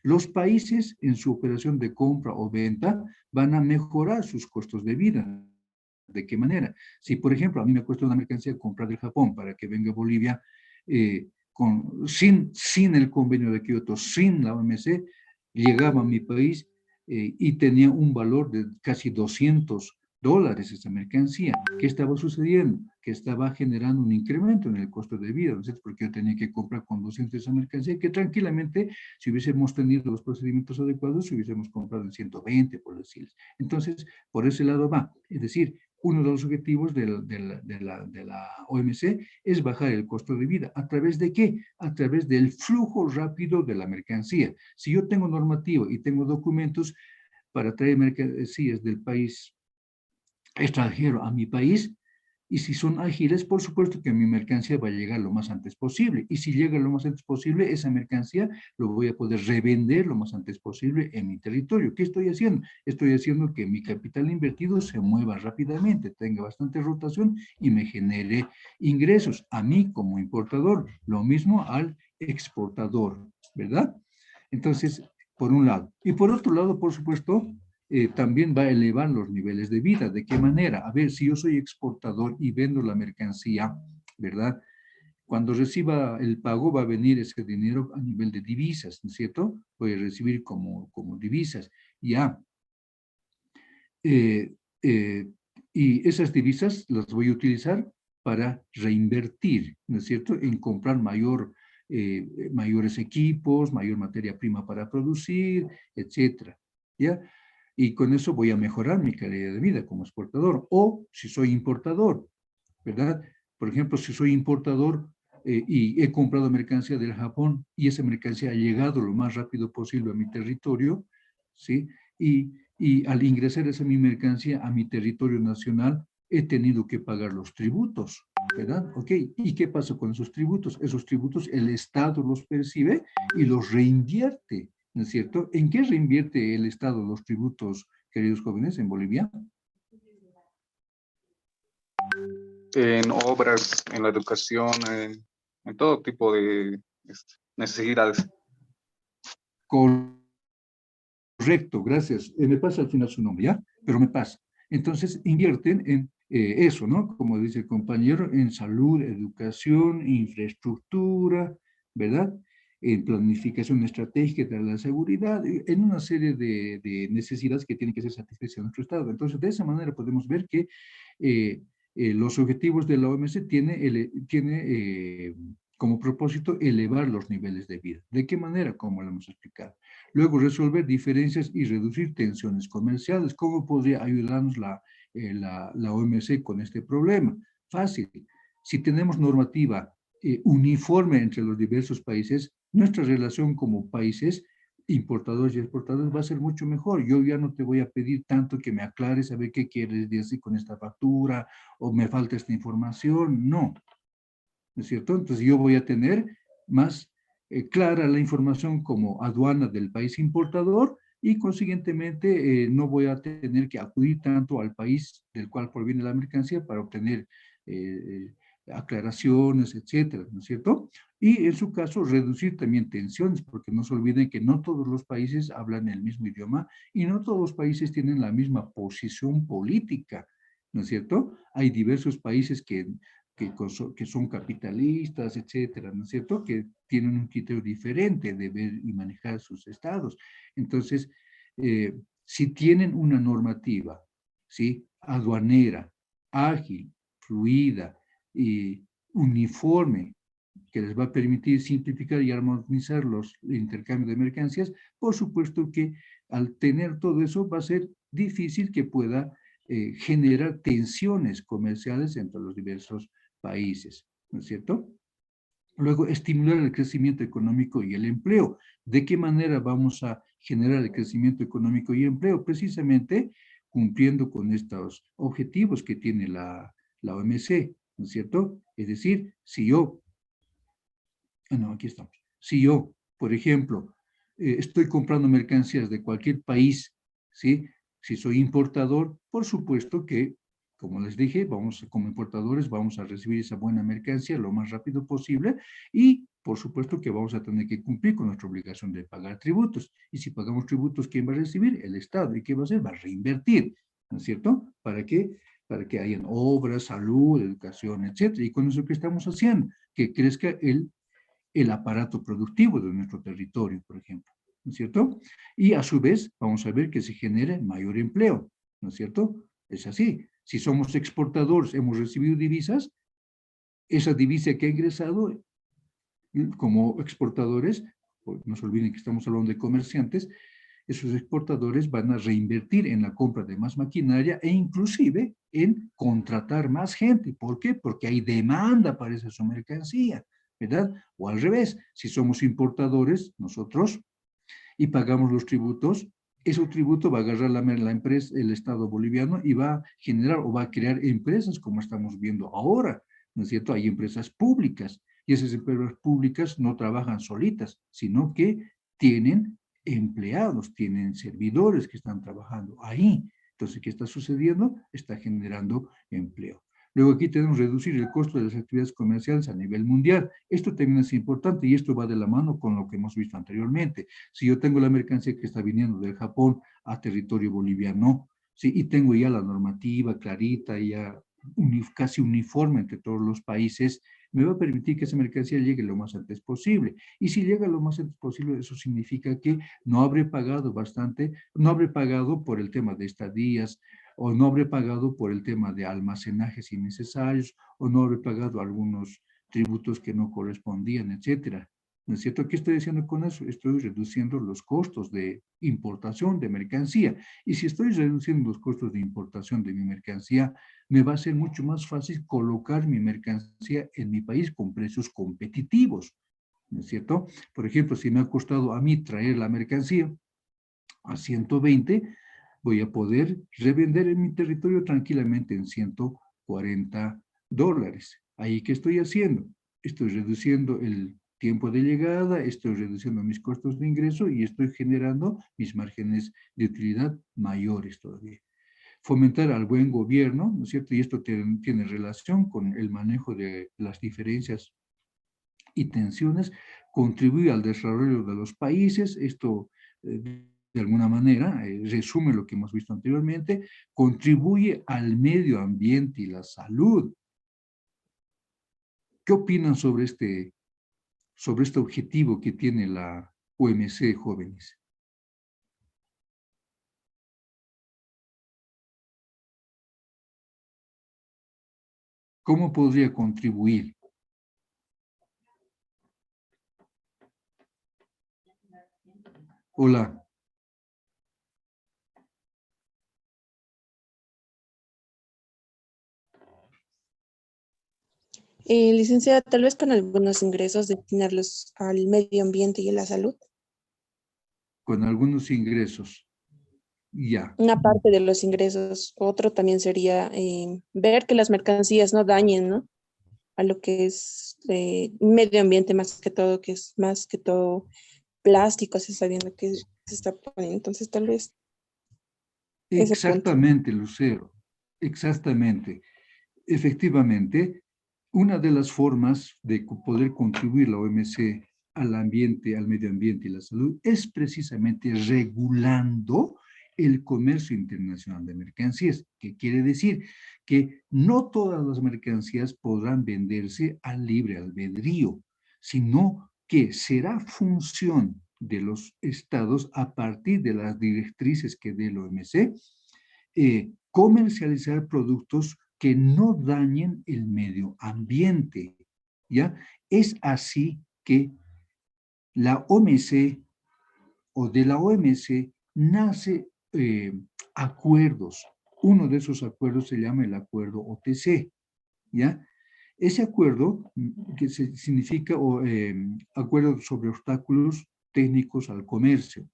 los países en su operación de compra o venta van a mejorar sus costos de vida. ¿De qué manera? Si, por ejemplo, a mí me cuesta una mercancía comprar del Japón para que venga a Bolivia sin el convenio de Kioto, sin la OMC, llegaba a mi país y tenía un valor de casi $200 esa mercancía. ¿Qué estaba sucediendo? Que estaba generando un incremento en el costo de vida, ¿no es cierto? Porque yo tenía que comprar con 200 esa mercancía, que tranquilamente, si hubiésemos tenido los procedimientos adecuados, si hubiésemos comprado en 120, por decirles. Entonces, por ese lado va. Es decir, uno de los objetivos de la OMC es bajar el costo de vida. ¿A través de qué? A través del flujo rápido de la mercancía. Si yo tengo normativa y tengo documentos para traer mercancías del país extranjero a mi país, y si son ágiles, por supuesto que mi mercancía va a llegar lo más antes posible. Y si llega lo más antes posible, esa mercancía lo voy a poder revender lo más antes posible en mi territorio. ¿Qué estoy haciendo? Estoy haciendo que mi capital invertido se mueva rápidamente, tenga bastante rotación y me genere ingresos a mí como importador. Lo mismo al exportador, ¿verdad? Entonces, por un lado. Y por otro lado, por supuesto, también va a elevar los niveles de vida. ¿De qué manera? A ver, si yo soy exportador y vendo la mercancía, ¿verdad? Cuando reciba el pago va a venir ese dinero a nivel de divisas, ¿no es cierto? Voy a recibir como divisas. Ya. Y esas divisas las voy a utilizar para reinvertir, ¿no es cierto? En comprar mayores equipos, mayor materia prima para producir, etcétera. ¿Ya? Y con eso voy a mejorar mi calidad de vida como exportador. O si soy importador, ¿verdad? Por ejemplo, si soy importador y he comprado mercancía del Japón y esa mercancía ha llegado lo más rápido posible a mi territorio, ¿sí? Y al ingresar esa mi mercancía a mi territorio nacional, he tenido que pagar los tributos, ¿verdad? ¿Ok? ¿Y qué pasa con esos tributos? Esos tributos el Estado los percibe y los reinvierte, ¿no es cierto? ¿En qué reinvierte el Estado los tributos, queridos jóvenes, en Bolivia? En obras, en la educación, en todo tipo de necesidades. Correcto, gracias. Me pasa al final su nombre, ¿ya? Pero me pasa. Entonces, invierten en eso, ¿no? Como dice el compañero, en salud, educación, infraestructura, ¿verdad? En planificación estratégica de la seguridad, en una serie de necesidades que tienen que ser satisfechas en nuestro Estado. Entonces, de esa manera podemos ver que los objetivos de la OMS tiene como propósito elevar los niveles de vida. ¿De qué manera? Como lo hemos explicado. Luego, resolver diferencias y reducir tensiones comerciales. ¿Cómo podría ayudarnos la OMC con este problema? Fácil. Si tenemos normativa uniforme entre los diversos países, nuestra relación como países importadores y exportadores va a ser mucho mejor. Yo ya no te voy a pedir tanto que me aclares a ver qué quieres decir con esta factura o me falta esta información. No. ¿No es cierto? Entonces yo voy a tener más clara la información como aduana del país importador y consiguientemente no voy a tener que acudir tanto al país del cual proviene la mercancía para obtener aclaraciones, etcétera, ¿no es cierto? Y en su caso reducir también tensiones, porque no se olviden que no todos los países hablan el mismo idioma y no todos los países tienen la misma posición política, ¿no es cierto? Hay diversos países que son capitalistas, etcétera, ¿no es cierto? Que tienen un criterio diferente de ver y manejar sus estados. Entonces, si tienen una normativa, ¿sí? Aduanera, ágil, fluida y uniforme, que les va a permitir simplificar y armonizar los intercambios de mercancías, por supuesto que al tener todo eso va a ser difícil que pueda generar tensiones comerciales entre los diversos países, ¿no es cierto? Luego, estimular el crecimiento económico y el empleo. ¿De qué manera vamos a generar el crecimiento económico y empleo? Precisamente cumpliendo con estos objetivos que tiene la OMC, ¿no es cierto? Es decir, si yo, aquí estamos, si yo, por ejemplo, estoy comprando mercancías de cualquier país, ¿sí? Si soy importador, por supuesto que como les dije, como importadores vamos a recibir esa buena mercancía lo más rápido posible y por supuesto que vamos a tener que cumplir con nuestra obligación de pagar tributos. Y si pagamos tributos, ¿quién va a recibir? El Estado. ¿Y qué va a hacer? Va a reinvertir, ¿no es cierto? ¿Para qué? Para que hayan obras, salud, educación, etcétera. Y con eso que estamos haciendo, que crezca el aparato productivo de nuestro territorio, por ejemplo, ¿no es cierto? Y a su vez vamos a ver que se genere mayor empleo, ¿no es cierto? Es así. Si somos exportadores, hemos recibido divisas, esa divisa que ha ingresado como exportadores, no se olviden que estamos hablando de comerciantes, esos exportadores van a reinvertir en la compra de más maquinaria e inclusive en contratar más gente. ¿Por qué? Porque hay demanda para esa su mercancía, ¿verdad? O al revés, si somos importadores nosotros y pagamos los tributos, ese tributo va a agarrar la empresa, el Estado boliviano y va a generar o va a crear empresas como estamos viendo ahora, ¿no es cierto? Hay empresas públicas y esas empresas públicas no trabajan solitas, sino que tienen empleados, tienen servidores que están trabajando ahí. Entonces, ¿qué está sucediendo? Está generando empleo. Luego aquí tenemos reducir el costo de las actividades comerciales a nivel mundial. Esto también es importante y esto va de la mano con lo que hemos visto anteriormente. Si yo tengo la mercancía que está viniendo del Japón a territorio boliviano, ¿sí? Y tengo ya la normativa clarita, ya casi uniforme entre todos los países, me va a permitir que esa mercancía llegue lo más antes posible. Y si llega lo más antes posible, eso significa que no habré pagado bastante, no habré pagado por el tema de estadías, o no habré pagado por el tema de almacenajes innecesarios, o no habré pagado algunos tributos que no correspondían, etcétera. ¿No es cierto? ¿Qué estoy diciendo con eso? Estoy reduciendo los costos de importación de mercancía. Y si estoy reduciendo los costos de importación de mi mercancía, me va a ser mucho más fácil colocar mi mercancía en mi país con precios competitivos. ¿No es cierto? Por ejemplo, si me ha costado a mí traer la mercancía a 120, voy a poder revender en mi territorio tranquilamente en $140. Ahí, ¿qué estoy haciendo? Estoy reduciendo el tiempo de llegada, estoy reduciendo mis costos de ingreso y estoy generando mis márgenes de utilidad mayores todavía. Fomentar al buen gobierno, ¿no es cierto? Y esto tiene relación con el manejo de las diferencias y tensiones, contribuye al desarrollo de los países. Esto, de alguna manera, resume lo que hemos visto anteriormente, contribuye al medio ambiente y la salud. ¿Qué opinan sobre este objetivo que tiene la OMC, jóvenes? ¿Cómo podría contribuir? Hola. Licenciada, tal vez con algunos ingresos destinarlos al medio ambiente y a la salud. Con algunos ingresos. Ya. Una parte de los ingresos. Otro también sería ver que las mercancías no dañen, ¿no? A lo que es medio ambiente más que todo, que es más que todo plástico, se está viendo que se está poniendo. Entonces, tal vez ese punto. Exactamente, Lucero. Exactamente. Efectivamente, una de las formas de poder contribuir la OMC al ambiente, al medio ambiente y la salud es precisamente regulando el comercio internacional de mercancías, que quiere decir que no todas las mercancías podrán venderse al libre albedrío, sino que será función de los estados a partir de las directrices que dé la OMC, comercializar productos que no dañen el medio ambiente, ¿ya? Es así que la OMC o de la OMC nace acuerdos. Uno de esos acuerdos se llama el acuerdo OTC, ¿ya? Ese acuerdo, que significa acuerdo sobre obstáculos técnicos al comercio,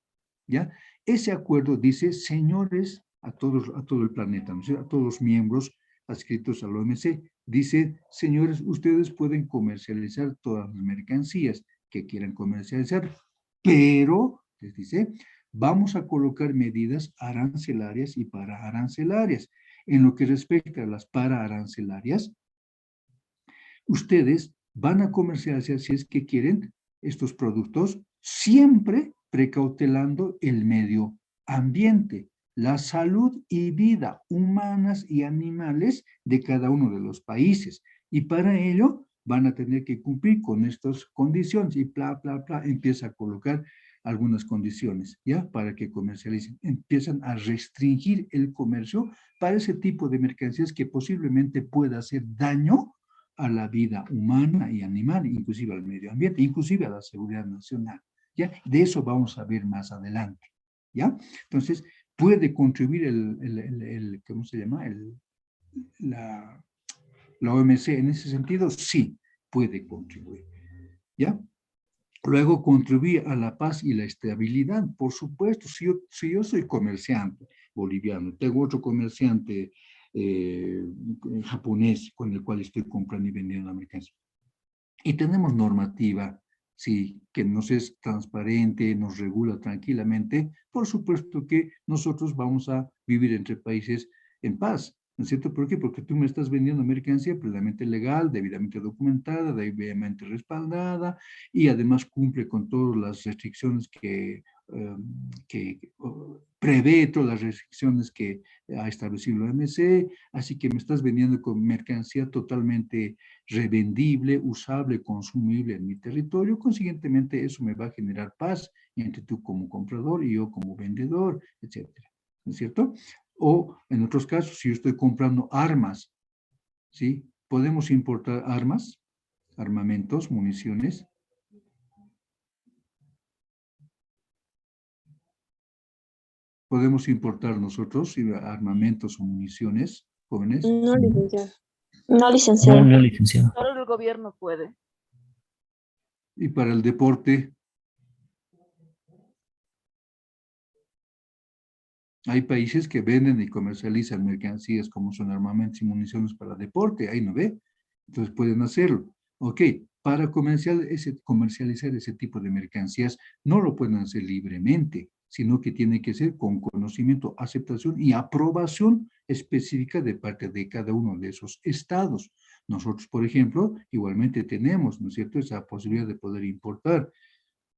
¿ya? Ese acuerdo dice, señores, a todo el planeta, ¿no? A todos los miembros adscritos al OMC, dice, señores, ustedes pueden comercializar todas las mercancías que quieran comercializar, pero, les dice, vamos a colocar medidas arancelarias y pararancelarias. En lo que respecta a las pararancelarias, ustedes van a comercializar, si es que quieren, estos productos, siempre precautelando el medio ambiente, la salud y vida humanas y animales de cada uno de los países. Y para ello van a tener que cumplir con estas condiciones y empieza a colocar algunas condiciones, ¿ya? Para que comercialicen. Empiezan a restringir el comercio para ese tipo de mercancías que posiblemente pueda hacer daño a la vida humana y animal, inclusive al medio ambiente, inclusive a la seguridad nacional, ¿ya? De eso vamos a ver más adelante, ¿ya? Entonces, ¿puede contribuir ¿cómo se llama? La OMC en ese sentido? Sí, puede contribuir, ¿ya? Luego, contribuir a la paz y la estabilidad, por supuesto. Si yo soy comerciante boliviano, tengo otro comerciante japonés con el cual estoy comprando y vendiendo la mercancía, y tenemos normativa, sí, que nos es transparente, nos regula tranquilamente, por supuesto que nosotros vamos a vivir entre países en paz, ¿no es cierto? ¿Por qué? Porque tú me estás vendiendo mercancía plenamente legal, debidamente documentada, debidamente respaldada, y además cumple con todas las restricciones que prevé, todas las restricciones que ha establecido la OMC, así que me estás vendiendo con mercancía totalmente revendible, usable, consumible en mi territorio. Consiguientemente, eso me va a generar paz entre tú como comprador y yo como vendedor, etcétera, ¿no es cierto? O en otros casos, si yo estoy comprando armas, ¿sí? ¿Podemos importar armas, armamentos, municiones? ¿Podemos importar nosotros armamentos o municiones, jóvenes? No, licenciada. No, licenciado. No, licenciado. Solo el gobierno puede. Y para el deporte, hay países que venden y comercializan mercancías como son armamentos y municiones para deporte, ahí no ve, entonces pueden hacerlo. Ok, para comercializar ese tipo de mercancías no lo pueden hacer libremente, sino que tiene que ser con conocimiento, aceptación y aprobación específica de parte de cada uno de esos estados. Nosotros, por ejemplo, igualmente tenemos, ¿no es cierto?, esa posibilidad de poder importar,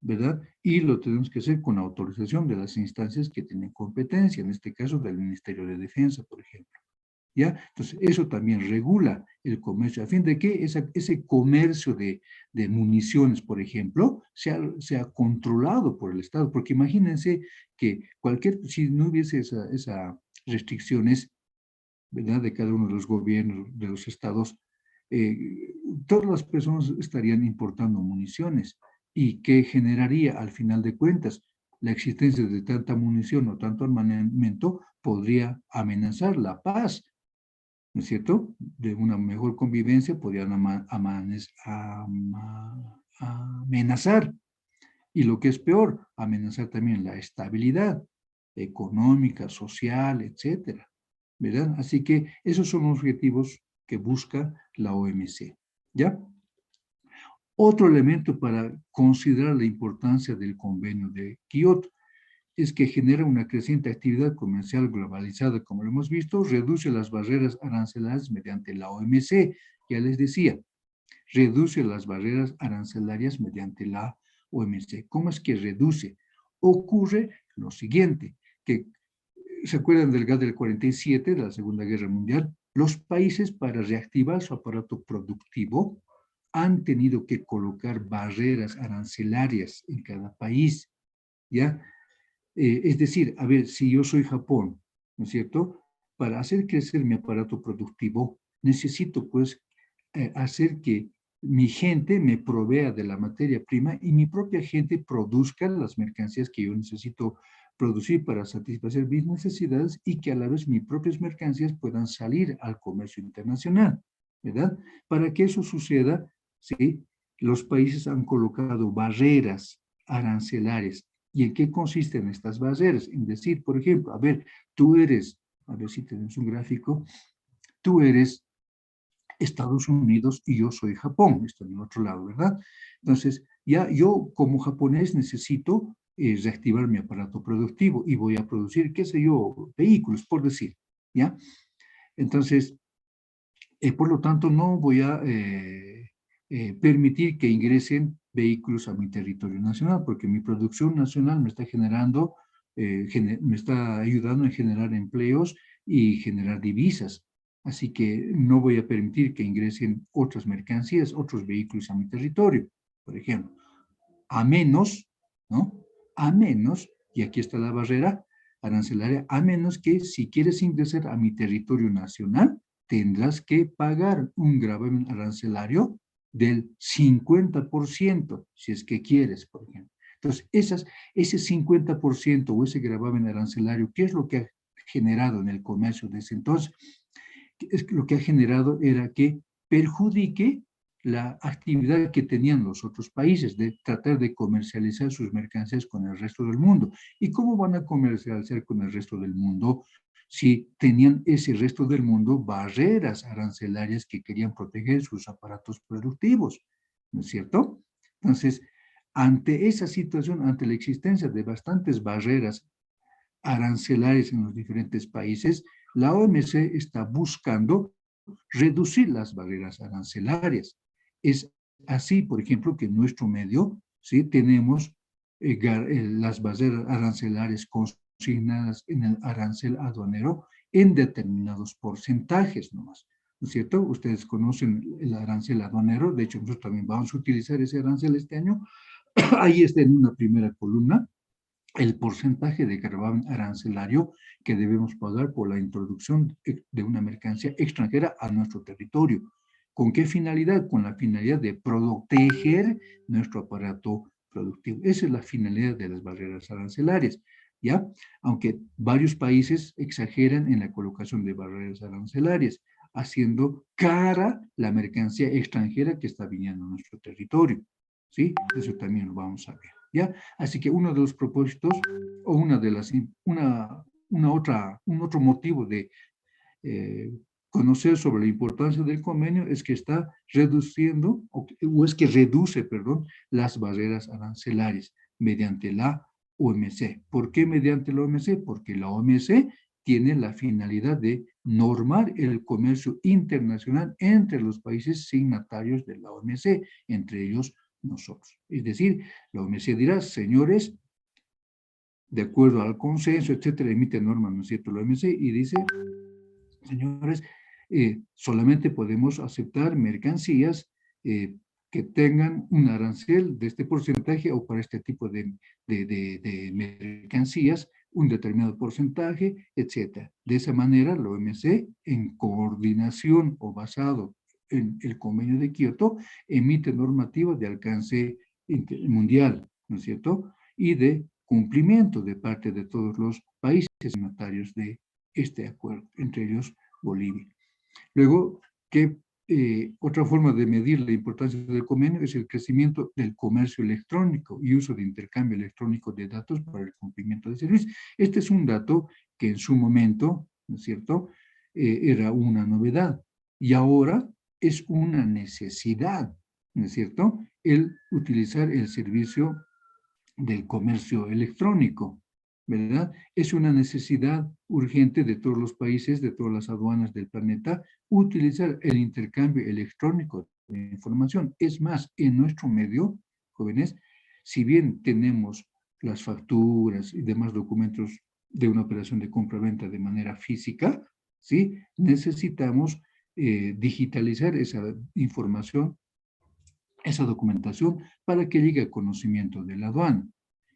¿verdad? Y lo tenemos que hacer con autorización de las instancias que tienen competencia, en este caso del Ministerio de Defensa, por ejemplo. ¿Ya? Entonces, eso también regula el comercio, a fin de que ese comercio de municiones, por ejemplo, sea controlado por el Estado, porque imagínense que si no hubiese esas restricciones, ¿verdad?, de cada uno de los gobiernos, de los estados, todas las personas estarían importando municiones, y que generaría, al final de cuentas, la existencia de tanta munición o tanto armamento podría amenazar la paz, ¿no es cierto? De una mejor convivencia podrían amenazar, y lo que es peor, amenazar también la estabilidad económica, social, etcétera, ¿verdad? Así que esos son los objetivos que busca la OMC, ¿ya? Otro elemento para considerar la importancia del convenio de Kioto es que genera una creciente actividad comercial globalizada, como lo hemos visto, reduce las barreras arancelarias mediante la OMC, ya les decía, reduce las barreras arancelarias mediante la OMC. ¿Cómo es que reduce? Ocurre lo siguiente, que ¿se acuerdan del GATT del 47, de la Segunda Guerra Mundial? Los países, para reactivar su aparato productivo, han tenido que colocar barreras arancelarias en cada país, ¿ya? Es decir, a ver, si yo soy Japón, ¿no es cierto? Para hacer crecer mi aparato productivo, necesito pues hacer que mi gente me provea de la materia prima y mi propia gente produzca las mercancías que yo necesito producir para satisfacer mis necesidades, y que a la vez mis propias mercancías puedan salir al comercio internacional, ¿verdad? Para que eso suceda, ¿sí?, los países han colocado barreras arancelarias. ¿Y en qué consisten estas barreras? En decir, por ejemplo, a ver, tú eres, a ver si tenemos un gráfico, tú eres Estados Unidos y yo soy Japón, estoy en el otro lado, ¿verdad? Entonces, ya yo como japonés necesito reactivar mi aparato productivo y voy a producir, qué sé yo, vehículos, por decir, ¿ya? Entonces, por lo tanto, no voy a permitir que ingresen vehículos a mi territorio nacional, porque mi producción nacional me está generando, me está ayudando a generar empleos y generar divisas. Así que no voy a permitir que ingresen otras mercancías, otros vehículos a mi territorio, por ejemplo. A menos, ¿no? A menos, y aquí está la barrera arancelaria, a menos que si quieres ingresar a mi territorio nacional, tendrás que pagar un gravamen arancelario del 50%, si es que quieres, por ejemplo. Entonces, ese 50% o ese gravamen arancelario, ¿qué es lo que ha generado en el comercio de ese entonces? Lo que ha generado era que perjudique la actividad que tenían los otros países de tratar de comercializar sus mercancías con el resto del mundo. ¿Y cómo van a comercializar con el resto del mundo si tenían ese resto del mundo barreras arancelarias que querían proteger sus aparatos productivos? ¿No es cierto? Entonces, ante esa situación, ante la existencia de bastantes barreras arancelarias en los diferentes países, la OMC está buscando reducir las barreras arancelarias. Es así, por ejemplo, que en nuestro medio, ¿sí?, tenemos las barreras arancelarias consignadas en el arancel aduanero en determinados porcentajes nomás, ¿no es cierto? Ustedes conocen el arancel aduanero, de hecho nosotros también vamos a utilizar ese arancel este año. Ahí está en una primera columna el porcentaje de gravamen arancelario que debemos pagar por la introducción de una mercancía extranjera a nuestro territorio. ¿Con qué finalidad? Con la finalidad de proteger nuestro aparato productivo. Esa es la finalidad de las barreras arancelarias, ¿ya? Aunque varios países exageran en la colocación de barreras arancelarias, haciendo cara la mercancía extranjera que está viniendo a nuestro territorio, ¿sí? Eso también lo vamos a ver, ¿ya? Así que uno de los propósitos, o un otro motivo de conocer sobre la importancia del convenio es que está reduciendo, o es que reduce, perdón, las barreras arancelarias mediante la OMC. ¿Por qué mediante la OMC? Porque la OMC tiene la finalidad de normar el comercio internacional entre los países signatarios de la OMC, entre ellos nosotros. Es decir, la OMC dirá, señores, de acuerdo al consenso, etcétera, emite normas, ¿no es cierto?, la OMC, y dice, señores, solamente podemos aceptar mercancías que tengan un arancel de este porcentaje o para este tipo de mercancías un determinado porcentaje, etc. De esa manera, la OMC, en coordinación o basado en el convenio de Kioto, emite normativas de alcance mundial, ¿no es cierto?, y de cumplimiento de parte de todos los países signatarios de este acuerdo, entre ellos Bolivia. Luego, otra forma de medir la importancia del convenio es el crecimiento del comercio electrónico y uso de intercambio electrónico de datos para el cumplimiento de servicios. Este es un dato que en su momento, ¿no es cierto?, era una novedad y ahora es una necesidad, ¿no es cierto?, el utilizar el servicio del comercio electrónico, ¿verdad? Es una necesidad urgente de todos los países, de todas las aduanas del planeta, utilizar el intercambio electrónico de información. Es más, en nuestro medio, jóvenes, si bien tenemos las facturas y demás documentos de una operación de compra-venta de manera física, ¿sí?, necesitamos digitalizar esa información, esa documentación, para que llegue a conocimiento de la aduana.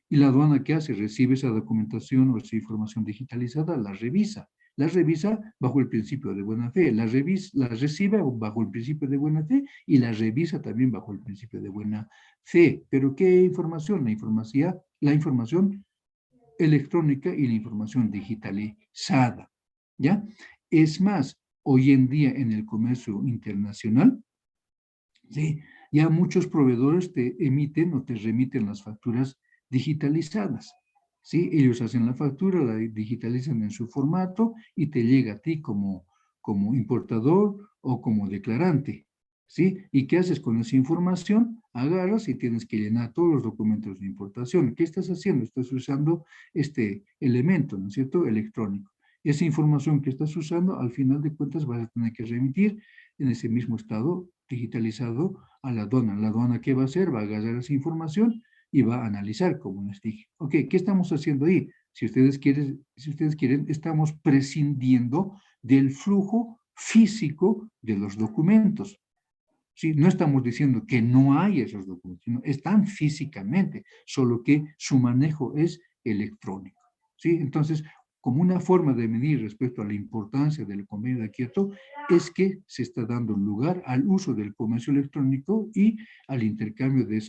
¿Y la aduana qué hace? Recibe esa documentación o esa información digitalizada, la revisa. La revisa bajo el principio de buena fe, la recibe bajo el principio de buena fe y la revisa también bajo el principio de buena fe. ¿Pero qué información? La información electrónica y la información digitalizada, ¿ya? Es más, hoy en día en el comercio internacional, ¿sí?, ya muchos proveedores te emiten o te remiten las facturas digitalizadas, ¿sí? Ellos hacen la factura, la digitalizan en su formato y te llega a ti como importador o como declarante, ¿sí? ¿Y qué haces con esa información? Agarras y tienes que llenar todos los documentos de importación. ¿Qué estás haciendo? Estás usando este elemento, ¿no es cierto?, electrónico. Esa información que estás usando, al final de cuentas, vas a tener que remitir en ese mismo estado digitalizado a la aduana. La aduana, ¿qué va a hacer? Va a agarrar esa información y va a analizar, como les dije. Ok, ¿qué estamos haciendo ahí? Si ustedes quieren, estamos prescindiendo del flujo físico de los documentos. ¿Sí? No estamos diciendo que no hay esos documentos, sino están físicamente, solo que su manejo es electrónico. ¿Sí? Entonces, como una forma de medir respecto a la importancia del convenio de Kioto, es que se está dando lugar al uso del comercio electrónico y al intercambio de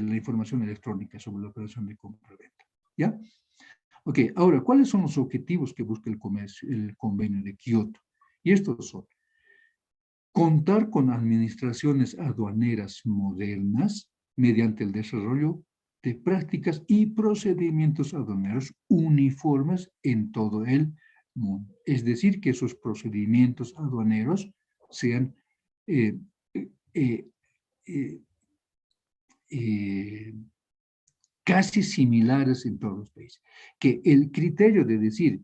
la información electrónica sobre la operación de compra-venta. ¿Ya? Ok, ahora, ¿cuáles son los objetivos que busca el convenio de Kioto? Y estos son: contar con administraciones aduaneras modernas mediante el desarrollo de prácticas y procedimientos aduaneros uniformes en todo el mundo. Es decir, que esos procedimientos aduaneros sean casi similares en todos los países. Que el criterio de decir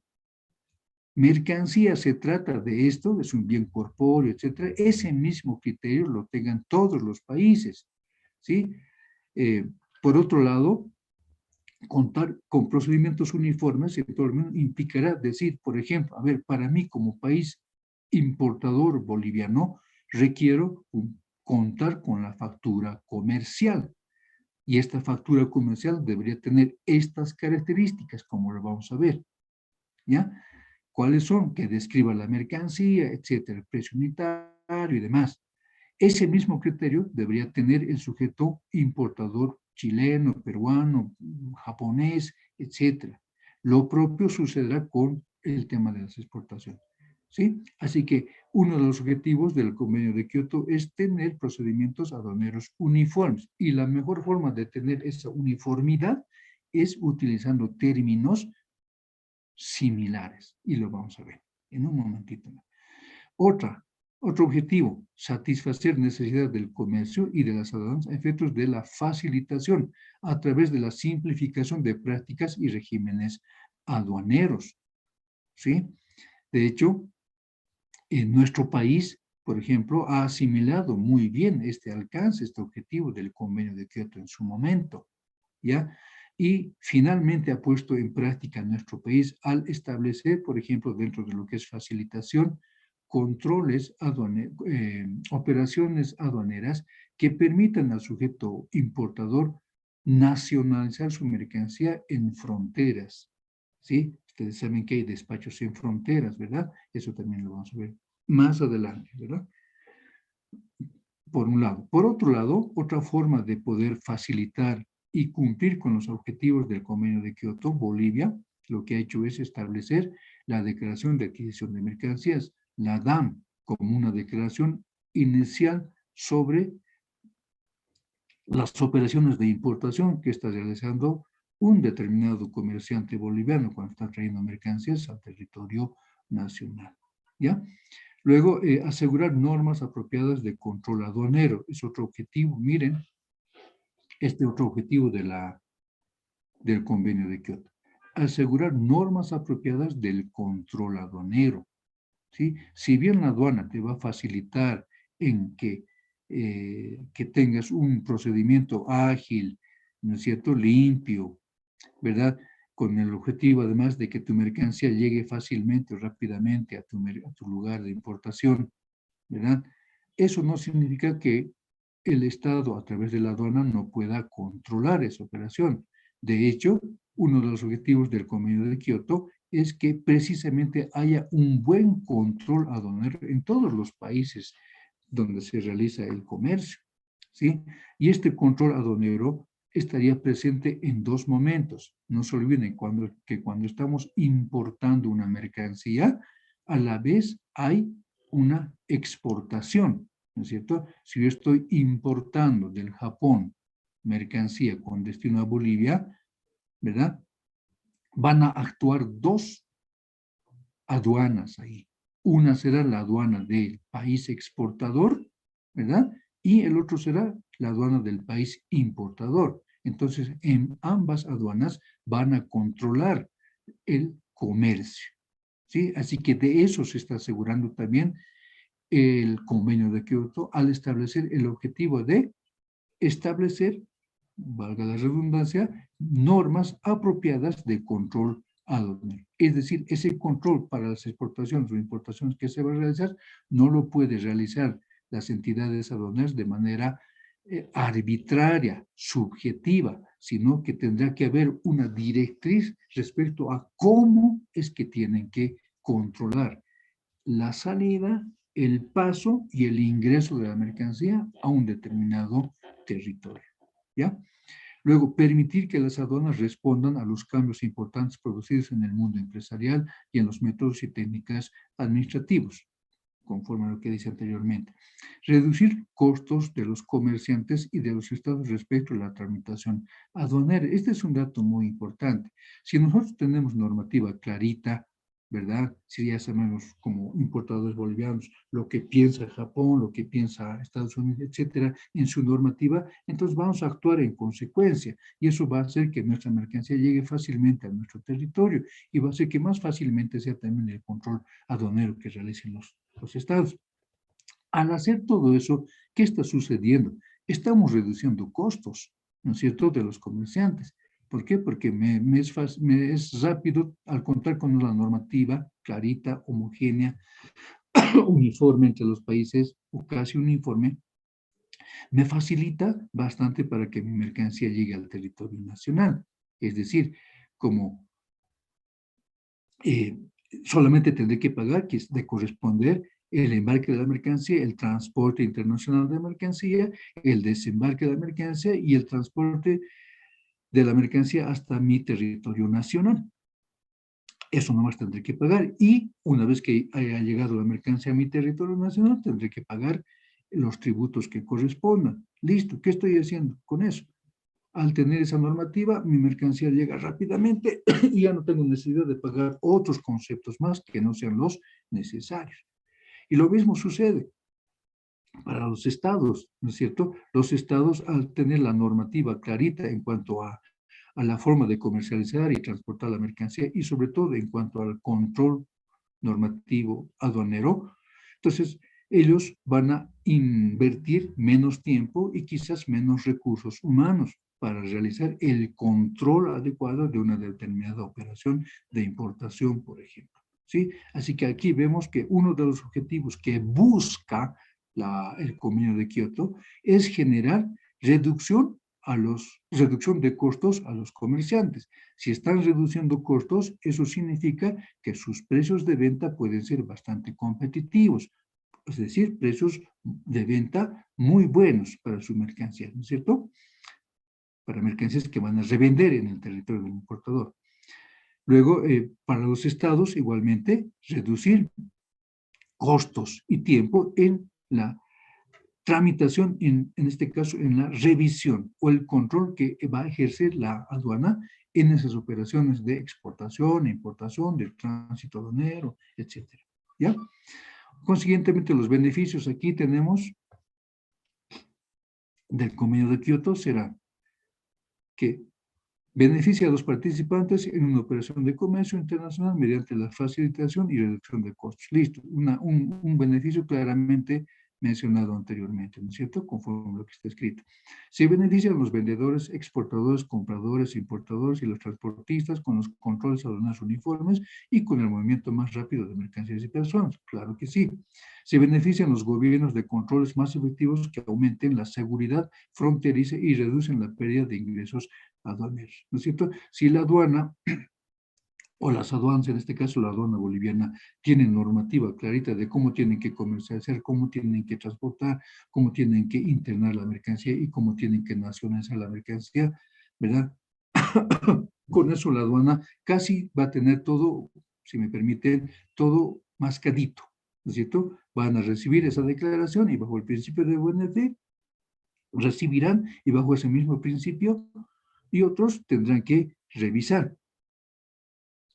mercancía se trata de esto, es un bien corpóreo, etcétera, ese mismo criterio lo tengan todos los países, ¿sí? Por otro lado, contar con procedimientos uniformes en todo el mundo implicará decir, por ejemplo, a ver, para mí como país importador boliviano, requiero contar con la factura comercial. Y esta factura comercial debería tener estas características, como lo vamos a ver, ¿ya? ¿Cuáles son? Que describa la mercancía, etcétera, el precio unitario y demás. Ese mismo criterio debería tener el sujeto importador chileno, peruano, japonés, etcétera. Lo propio sucederá con el tema de las exportaciones, ¿sí? Así que uno de los objetivos del convenio de Kioto es tener procedimientos aduaneros uniformes. Y la mejor forma de tener esa uniformidad es utilizando términos similares. Y lo vamos a ver en un momentito. Otro objetivo, satisfacer necesidades del comercio y de las aduanas a efectos de la facilitación a través de la simplificación de prácticas y regímenes aduaneros. ¿Sí? De hecho, En nuestro país, por ejemplo, ha asimilado muy bien este alcance, este objetivo del Convenio de Kioto en su momento, ¿ya? Y finalmente ha puesto en práctica nuestro país al establecer, por ejemplo, dentro de lo que es facilitación, controles, operaciones aduaneras que permitan al sujeto importador nacionalizar su mercancía en fronteras, ¿sí? Ustedes saben que hay despachos en fronteras, ¿verdad? Eso también lo vamos a ver más adelante, ¿verdad? Por un lado. Por otro lado, otra forma de poder facilitar y cumplir con los objetivos del Convenio de Kioto, Bolivia, lo que ha hecho es establecer la Declaración de Adquisición de Mercancías, la DAM, como una declaración inicial sobre las operaciones de importación que está realizando un determinado comerciante boliviano cuando está trayendo mercancías al territorio nacional, ¿ya? Luego, asegurar normas apropiadas de control aduanero. Es otro objetivo. Miren, este otro objetivo del Convenio de Kioto. Asegurar normas apropiadas del control aduanero, ¿sí? Si bien la aduana te va a facilitar en que tengas un procedimiento ágil, ¿no es cierto?, limpio, ¿verdad?, con el objetivo además de que tu mercancía llegue fácilmente o rápidamente a tu lugar de importación, ¿verdad? Eso no significa que el Estado a través de la aduana no pueda controlar esa operación. De hecho, uno de los objetivos del Convenio de Kioto es que precisamente haya un buen control aduanero en todos los países donde se realiza el comercio, ¿sí? Y este control aduanero estaría presente en dos momentos. No se olviden que cuando estamos importando una mercancía, a la vez hay una exportación, ¿no es cierto? Si yo estoy importando del Japón mercancía con destino a Bolivia, ¿verdad? Van a actuar dos aduanas ahí. Una será la aduana del país exportador, ¿verdad? Y el otro será la aduana del país importador. Entonces, en ambas aduanas van a controlar el comercio, ¿sí? Así que de eso se está asegurando también el Convenio de Kioto al establecer el objetivo de establecer, valga la redundancia, normas apropiadas de control aduanero. Es decir, ese control para las exportaciones o importaciones que se va a realizar no lo puede realizar las entidades aduaneras de manera arbitraria, subjetiva, sino que tendrá que haber una directriz respecto a cómo es que tienen que controlar la salida, el paso y el ingreso de la mercancía a un determinado territorio, ¿ya? Luego, permitir que las aduanas respondan a los cambios importantes producidos en el mundo empresarial y en los métodos y técnicas administrativos, conforme a lo que dice anteriormente. Reducir costos de los comerciantes y de los estados respecto a la tramitación aduanera. Este es un dato muy importante. Si nosotros tenemos normativa clarita, ¿verdad? Si ya sabemos como importadores bolivianos lo que piensa Japón, lo que piensa Estados Unidos, etcétera, en su normativa, entonces vamos a actuar en consecuencia y eso va a hacer que nuestra mercancía llegue fácilmente a nuestro territorio y va a hacer que más fácilmente sea también el control aduanero que realicen los estados. Al hacer todo eso, ¿qué está sucediendo? Estamos reduciendo costos, ¿no es cierto?, de los comerciantes. ¿Por qué? Porque me es rápido al contar con una normativa clarita, homogénea, uniforme entre los países, o casi uniforme, me facilita bastante para que mi mercancía llegue al territorio nacional. Es decir, como solamente tendré que pagar, que es de corresponder el embarque de la mercancía, el transporte internacional de mercancía, el desembarque de la mercancía y el transporte de la mercancía hasta mi territorio nacional. Eso nomás tendré que pagar. Y una vez que haya llegado la mercancía a mi territorio nacional, tendré que pagar los tributos que correspondan. Listo, ¿qué estoy haciendo con eso? Al tener esa normativa, mi mercancía llega rápidamente y ya no tengo necesidad de pagar otros conceptos más que no sean los necesarios. Y lo mismo sucede para los estados, ¿no es cierto? Los estados, al tener la normativa clarita en cuanto a la forma de comercializar y transportar la mercancía y sobre todo en cuanto al control normativo aduanero, Entonces, ellos van a invertir menos tiempo y quizás menos recursos humanos para realizar el control adecuado de una determinada operación de importación, por ejemplo. ¿Sí? Así que aquí vemos que uno de los objetivos que busca el Convenio de Kioto es generar reducción de costos a los comerciantes. Si están reduciendo costos, eso significa que sus precios de venta pueden ser bastante competitivos, es decir, precios de venta muy buenos para su mercancía, ¿no es cierto? Para mercancías que van a revender en el territorio del importador. Luego, para los estados, igualmente, reducir costos y tiempo en la tramitación, en este caso, en la revisión o el control que va a ejercer la aduana en esas operaciones de exportación, importación, del tránsito aduanero, etc. ¿Ya? Consiguientemente, los beneficios aquí tenemos del Convenio de Kioto será que beneficia a los participantes en una operación de comercio internacional mediante la facilitación y reducción de costos. Listo, un beneficio claramente mencionado anteriormente, ¿no es cierto? Conforme a lo que está escrito. Se benefician los vendedores, exportadores, compradores, importadores y los transportistas con los controles aduanales uniformes y con el movimiento más rápido de mercancías y personas. Claro que sí. Se benefician los gobiernos de controles más efectivos que aumenten la seguridad fronteriza y reducen la pérdida de ingresos aduaneros, ¿no es cierto? Si la aduana o las aduanas, en este caso la aduana boliviana, tienen normativa clarita de cómo tienen que comercializar, cómo tienen que transportar, cómo tienen que internar la mercancía y cómo tienen que nacionalizar la mercancía, ¿verdad? Con eso la aduana casi va a tener todo, si me permiten, todo mascadito, ¿no es cierto? Van a recibir esa declaración y bajo el principio de buena fe recibirán y bajo ese mismo principio y otros tendrán que revisar.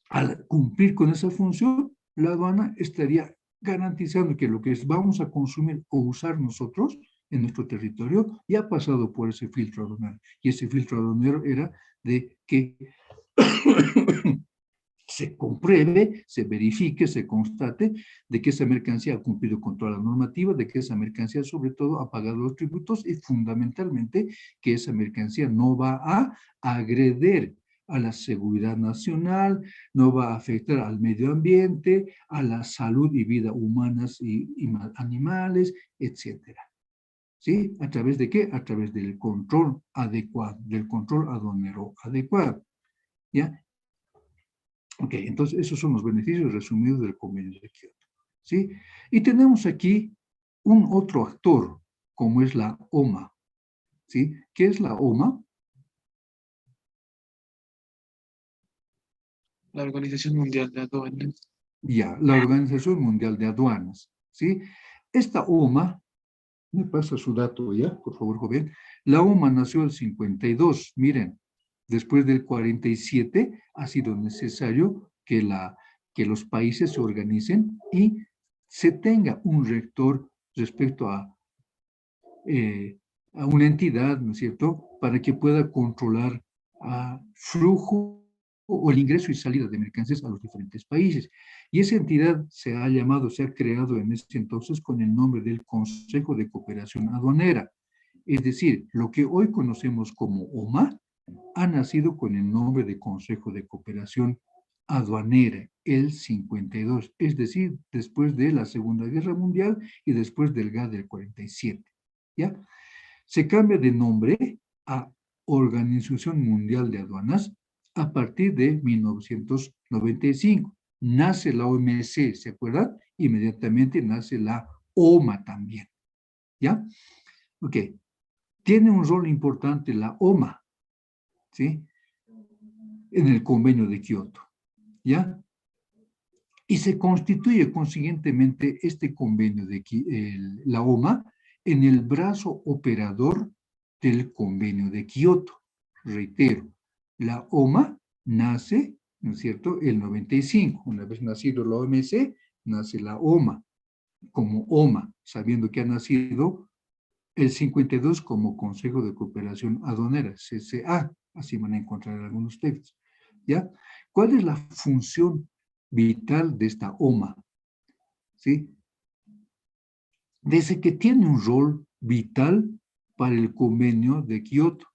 Al cumplir con esa función, la aduana estaría garantizando que lo que vamos a consumir o usar nosotros en nuestro territorio ya ha pasado por ese filtro aduanero. Y ese filtro aduanero era de que se compruebe, se verifique, se constate de que esa mercancía ha cumplido con toda la normativa, de que esa mercancía sobre todo ha pagado los tributos y fundamentalmente que esa mercancía no va a agredir a la seguridad nacional, no va a afectar al medio ambiente, a la salud y vida humanas y animales, etcétera. ¿Sí? ¿A través de qué? A través del control adecuado, del control aduanero adecuado. ¿Ya? Ok, entonces esos son los beneficios resumidos del Convenio de Kioto. ¿Sí? Y tenemos aquí un otro actor, como es la OMA. ¿Sí? ¿Qué es la OMA? La Organización Mundial de Aduanas. Ya, la Organización Mundial de Aduanas. ¿Sí? Esta OMA, me pasa su dato ya, por favor, joven. La OMA nació en el 52, miren, después del 47 ha sido necesario que los países se organicen y se tenga un rector respecto a una entidad, ¿no es cierto?, para que pueda controlar flujo o el ingreso y salida de mercancías a los diferentes países. Y esa entidad se ha creado en ese entonces con el nombre del Consejo de Cooperación Aduanera. Es decir, lo que hoy conocemos como OMA ha nacido con el nombre de Consejo de Cooperación Aduanera, el 52, es decir, después de la Segunda Guerra Mundial y después del GATT del 47. ¿Ya? Se cambia de nombre a Organización Mundial de Aduanas a partir de 1995. Nace la OMC, ¿se acuerdan? Inmediatamente nace la OMA también. ¿Ya? Ok. Tiene un rol importante la OMA, ¿sí? En el Convenio de Kioto, ¿ya? Y se constituye consiguientemente este convenio de la OMA en el brazo operador del Convenio de Kioto. Reitero, la OMA nace, ¿no es cierto?, el 95. Una vez nacido la OMC, nace la OMA como OMA, sabiendo que ha nacido el 52 como Consejo de Cooperación Aduanera, CCA, así van a encontrar algunos textos. ¿Ya? ¿Cuál es la función vital de esta OMA? ¿Sí? desde que tiene un rol vital para el convenio de Kioto,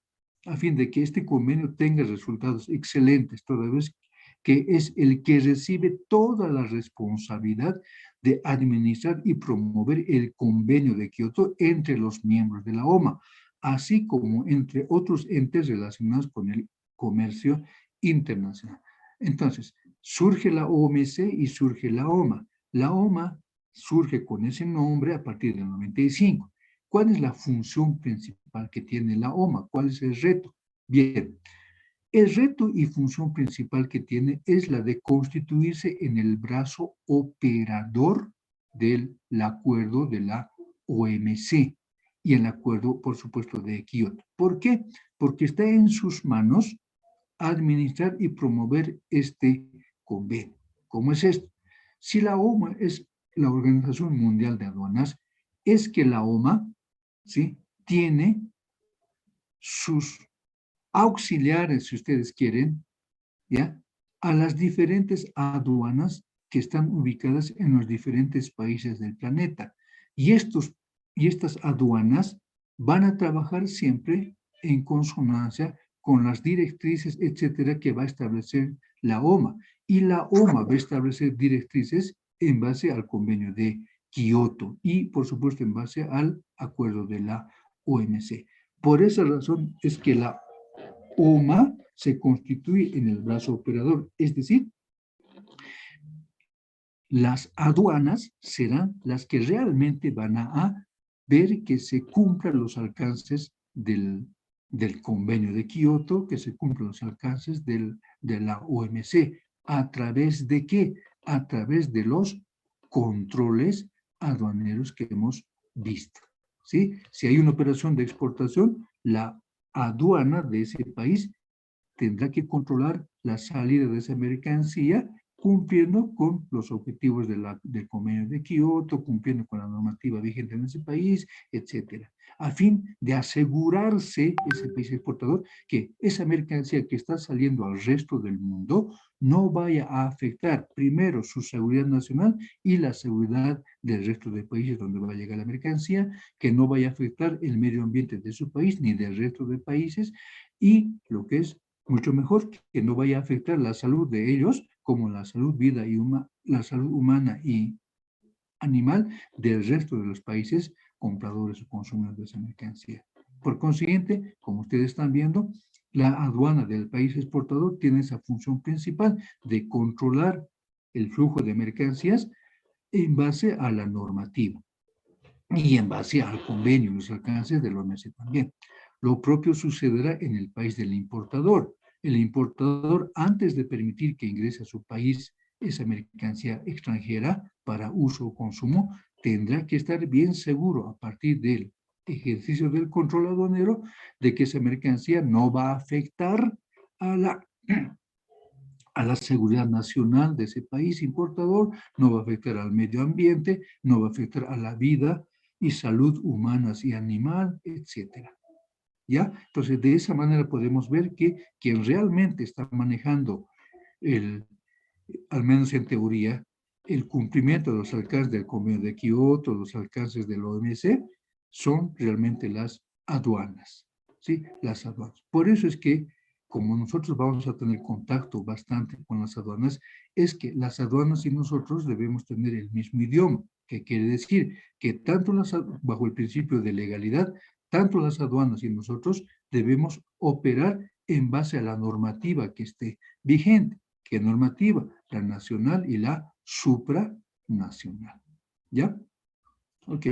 a fin de que este convenio tenga resultados excelentes, toda vez que es el que recibe toda la responsabilidad de administrar y promover el convenio de Kioto entre los miembros de la OMA, así como entre otros entes relacionados con el comercio internacional. Entonces, surge la OMC y surge la OMA. La OMA surge con ese nombre a partir del 95. ¿Cuál es la función principal que tiene la OMA? ¿Cuál es el reto? Bien, el reto y función principal que tiene es la de constituirse en el brazo operador del acuerdo de la OMC y el acuerdo, por supuesto, de Kioto. ¿Por qué? Porque está en sus manos administrar y promover este convenio. ¿Cómo es esto? Si la OMA es la Organización Mundial de Aduanas, es que la OMA, ¿sí?, tiene sus auxiliares, si ustedes quieren, ¿ya?, a las diferentes aduanas que están ubicadas en los diferentes países del planeta. Y estas aduanas van a trabajar siempre en consonancia con las directrices, etcétera, que va a establecer la OMA. Y la OMA va a establecer directrices en base al convenio de Kioto y, por supuesto, en base al acuerdo de la OMC. Por esa razón es que la OMA se constituye en el brazo operador, es decir, las aduanas serán las que realmente van a ver que se cumplan los alcances del convenio de Kioto, que se cumplan los alcances de la OMC. ¿A través de qué? A través de los controles aduaneros que hemos visto, ¿sí? Si hay una operación de exportación, la aduana de ese país tendrá que controlar la salida de esa mercancía cumpliendo con los objetivos del convenio de Kioto, cumpliendo con la normativa vigente en ese país, etcétera, a fin de asegurarse ese país exportador que esa mercancía que está saliendo al resto del mundo no vaya a afectar primero su seguridad nacional y la seguridad del resto de países donde va a llegar la mercancía, que no vaya a afectar el medio ambiente de su país ni del resto de países, y lo que es mucho mejor, que no vaya a afectar la salud de ellos, como la salud, la salud humana y animal del resto de los países compradores o consumidores de esa mercancía. Por consiguiente, como ustedes están viendo, la aduana del país exportador tiene esa función principal de controlar el flujo de mercancías en base a la normativa y en base al convenio y los alcances de la OMC también. Lo propio sucederá en el país del importador. El importador, antes de permitir que ingrese a su país esa mercancía extranjera para uso o consumo, tendrá que estar bien seguro a partir del ejercicio del control aduanero de que esa mercancía no va a afectar a la seguridad nacional de ese país importador, no va a afectar al medio ambiente, no va a afectar a la vida y salud humanas y animal, etcétera. ¿Ya? Entonces, de esa manera podemos ver que quien realmente está manejando, al menos en teoría, el cumplimiento de los alcances del convenio de Kioto, los alcances del OMC, son realmente las aduanas, ¿sí? Las aduanas. Por eso es que, como nosotros vamos a tener contacto bastante con las aduanas, es que las aduanas y nosotros debemos tener el mismo idioma, que quiere decir que tanto bajo el principio de legalidad, tanto las aduanas y nosotros debemos operar en base a la normativa que esté vigente. ¿Qué normativa? La nacional y la supranacional. ¿Ya? Ok.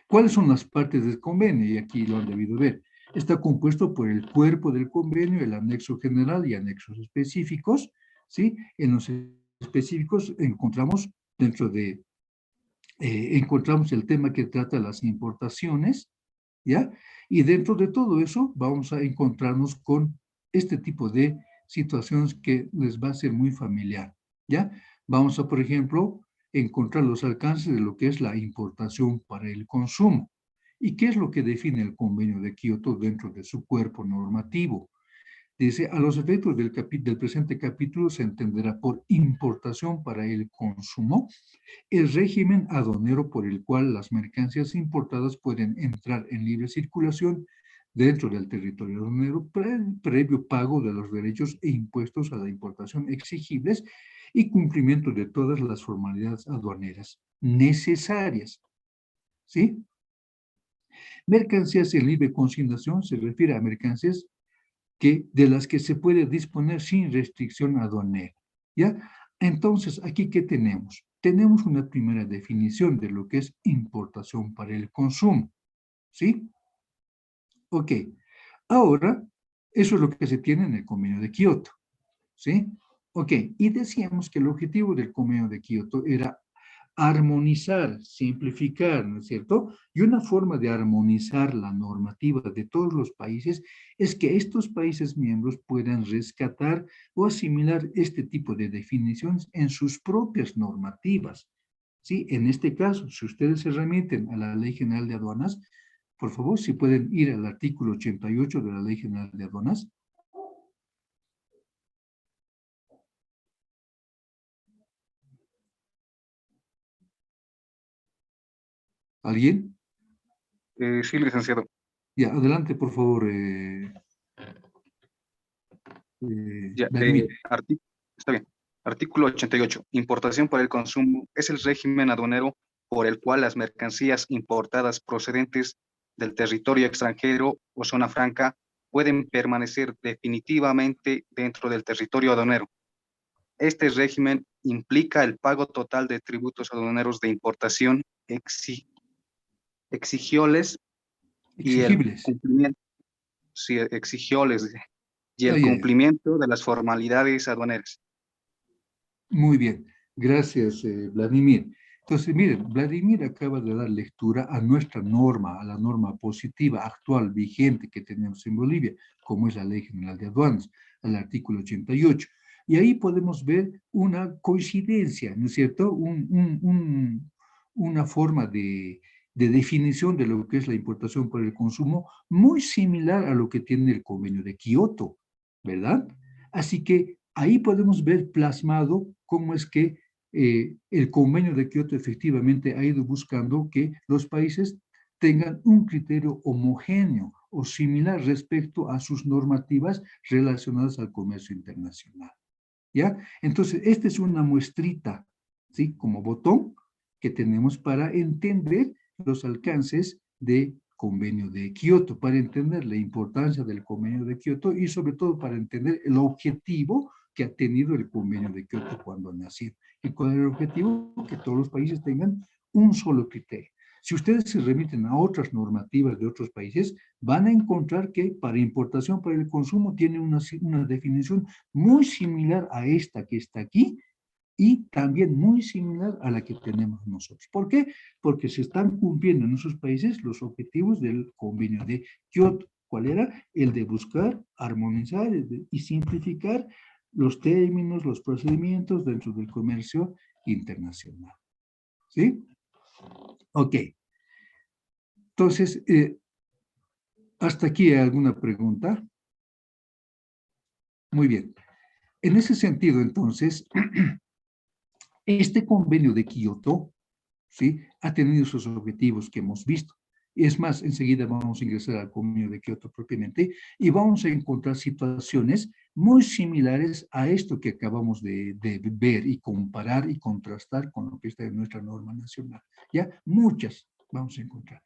¿Cuáles son las partes del convenio? Y aquí lo han debido ver. Está compuesto por el cuerpo del convenio, el anexo general y anexos específicos, ¿sí? En los específicos encontramos encontramos el tema que trata las importaciones, ¿ya? Y dentro de todo eso vamos a encontrarnos con este tipo de situaciones que les va a ser muy familiar, ¿ya? Vamos a, por ejemplo, encontrar los alcances de lo que es la importación para el consumo. ¿Y qué es lo que define el convenio de Kioto dentro de su cuerpo normativo? Dice, a los efectos del presente capítulo se entenderá por importación para el consumo el régimen aduanero por el cual las mercancías importadas pueden entrar en libre circulación dentro del territorio aduanero previo pago de los derechos e impuestos a la importación exigibles y cumplimiento de todas las formalidades aduaneras necesarias. ¿Sí? Mercancías en libre consignación se refiere a mercancías de las que se puede disponer sin restricción aduanera. ¿Ya? Entonces, ¿aquí qué tenemos? Tenemos una primera definición de lo que es importación para el consumo. ¿Sí? Ok. Ahora, eso es lo que se tiene en el Convenio de Kioto. ¿Sí? Ok. Y decíamos que el objetivo del Convenio de Kioto era armonizar, simplificar, ¿no es cierto? Y una forma de armonizar la normativa de todos los países es que estos países miembros puedan rescatar o asimilar este tipo de definiciones en sus propias normativas. ¿Sí? En este caso, si ustedes se remiten a la Ley General de Aduanas, por favor, si pueden ir al artículo 88 de la Ley General de Aduanas. ¿Alguien? Sí, licenciado. Ya, adelante, por favor. Ya, Vladimir. está bien. Artículo 88. Importación para el consumo es el régimen aduanero por el cual las mercancías importadas procedentes del territorio extranjero o zona franca pueden permanecer definitivamente dentro del territorio aduanero. Este régimen implica el pago total de tributos aduaneros de importación exigioles y el cumplimiento, sí, exigioles, y el cumplimiento de las formalidades aduaneras. Muy bien, gracias Vladimir. Entonces, miren, Vladimir acaba de dar lectura a nuestra norma, a la norma positiva actual vigente que tenemos en Bolivia, como es la Ley General de Aduanas, al artículo 88. Y ahí podemos ver una coincidencia, ¿no es cierto? Una forma de definición de lo que es la importación por el consumo muy similar a lo que tiene el Convenio de Kioto, ¿verdad? Así que ahí podemos ver plasmado cómo es que el Convenio de Kioto efectivamente ha ido buscando que los países tengan un criterio homogéneo o similar respecto a sus normativas relacionadas al comercio internacional. ¿Ya? Entonces, esta es una muestrita, ¿sí? Como botón que tenemos para entender los alcances del Convenio de Kioto, para entender la importancia del Convenio de Kioto y sobre todo para entender el objetivo que ha tenido el Convenio de Kioto cuando nació. ¿Y cuál es el objetivo? Que todos los países tengan un solo criterio. Si ustedes se remiten a otras normativas de otros países, van a encontrar que para importación, para el consumo, tiene una definición muy similar a esta que está aquí y también muy similar a la que tenemos nosotros. ¿Por qué? Porque se están cumpliendo en esos países los objetivos del Convenio de Kioto. ¿Cuál era? El de buscar, armonizar y simplificar los términos, los procedimientos dentro del comercio internacional. ¿Sí? Ok. Entonces, ¿hasta aquí hay alguna pregunta? Muy bien. En ese sentido, entonces, este convenio de Kioto, ¿sí?, ha tenido sus objetivos que hemos visto. Es más, enseguida vamos a ingresar al convenio de Kioto propiamente y vamos a encontrar situaciones muy similares a esto que acabamos de ver y comparar y contrastar con lo que está en nuestra norma nacional. ¿Ya? Muchas vamos a encontrar.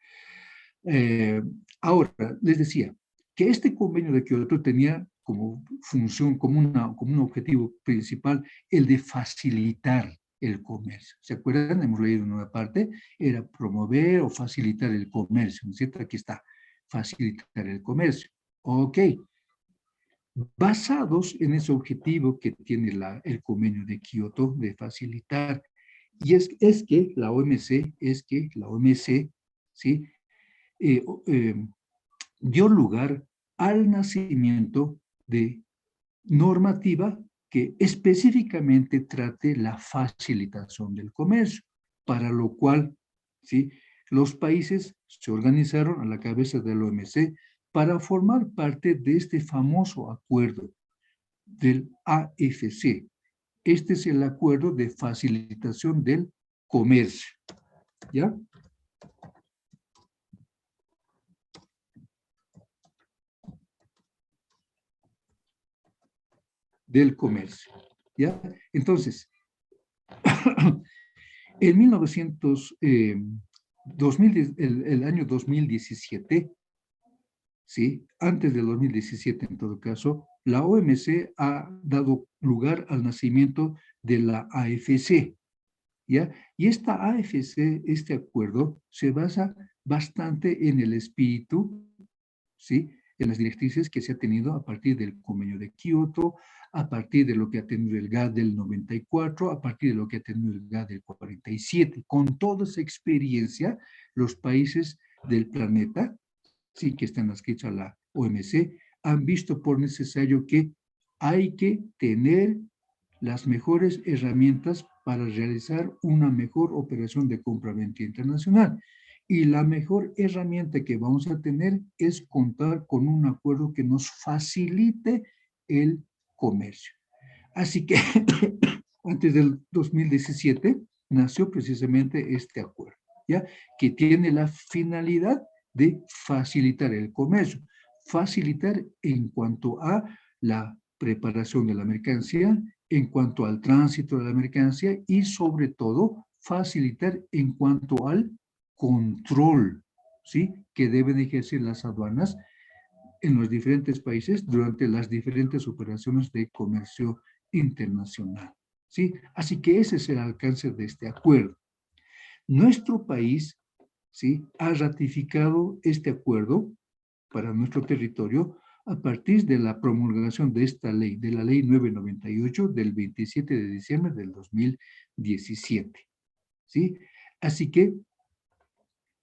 Ahora, les decía que este convenio de Kioto tenía como función, como un objetivo principal, el de facilitar el comercio. ¿Se acuerdan? Hemos leído en una parte, era promover o facilitar el comercio, ¿no es cierto? Aquí está, facilitar el comercio. Ok. Basados en ese objetivo que tiene el convenio de Kioto de facilitar, y es que la OMC, ¿sí?, dio lugar al nacimiento de normativa que específicamente trate la facilitación del comercio, para lo cual, ¿sí?, los países se organizaron a la cabeza del OMC para formar parte de este famoso acuerdo del AFC. Este es el acuerdo de facilitación del comercio, ¿ya? Del comercio, ¿ya? Entonces, en el año 2017, ¿sí? Antes del 2017 en todo caso, la OMC ha dado lugar al nacimiento de la AFC, ¿ya? Y esta AFC, este acuerdo, se basa bastante en el espíritu, ¿sí? En las directrices que se ha tenido a partir del Convenio de Kioto, a partir de lo que ha tenido el GATT del 94, a partir de lo que ha tenido el GATT del 47. Con toda esa experiencia, los países del planeta, sí, que están adscritos a la OMC, han visto por necesario que hay que tener las mejores herramientas para realizar una mejor operación de compra-venta internacional. Y la mejor herramienta que vamos a tener es contar con un acuerdo que nos facilite el comercio. Así que antes del 2017 nació precisamente este acuerdo, ¿ya? Que tiene la finalidad de facilitar el comercio. Facilitar en cuanto a la preparación de la mercancía, en cuanto al tránsito de la mercancía y sobre todo facilitar en cuanto al control, ¿sí? Que deben ejercer las aduanas en los diferentes países durante las diferentes operaciones de comercio internacional, ¿sí? Así que ese es el alcance de este acuerdo. Nuestro país, ¿sí? Ha ratificado este acuerdo para nuestro territorio a partir de la promulgación de esta ley, de la ley 998 del 27 de diciembre del 2017, ¿sí? Así que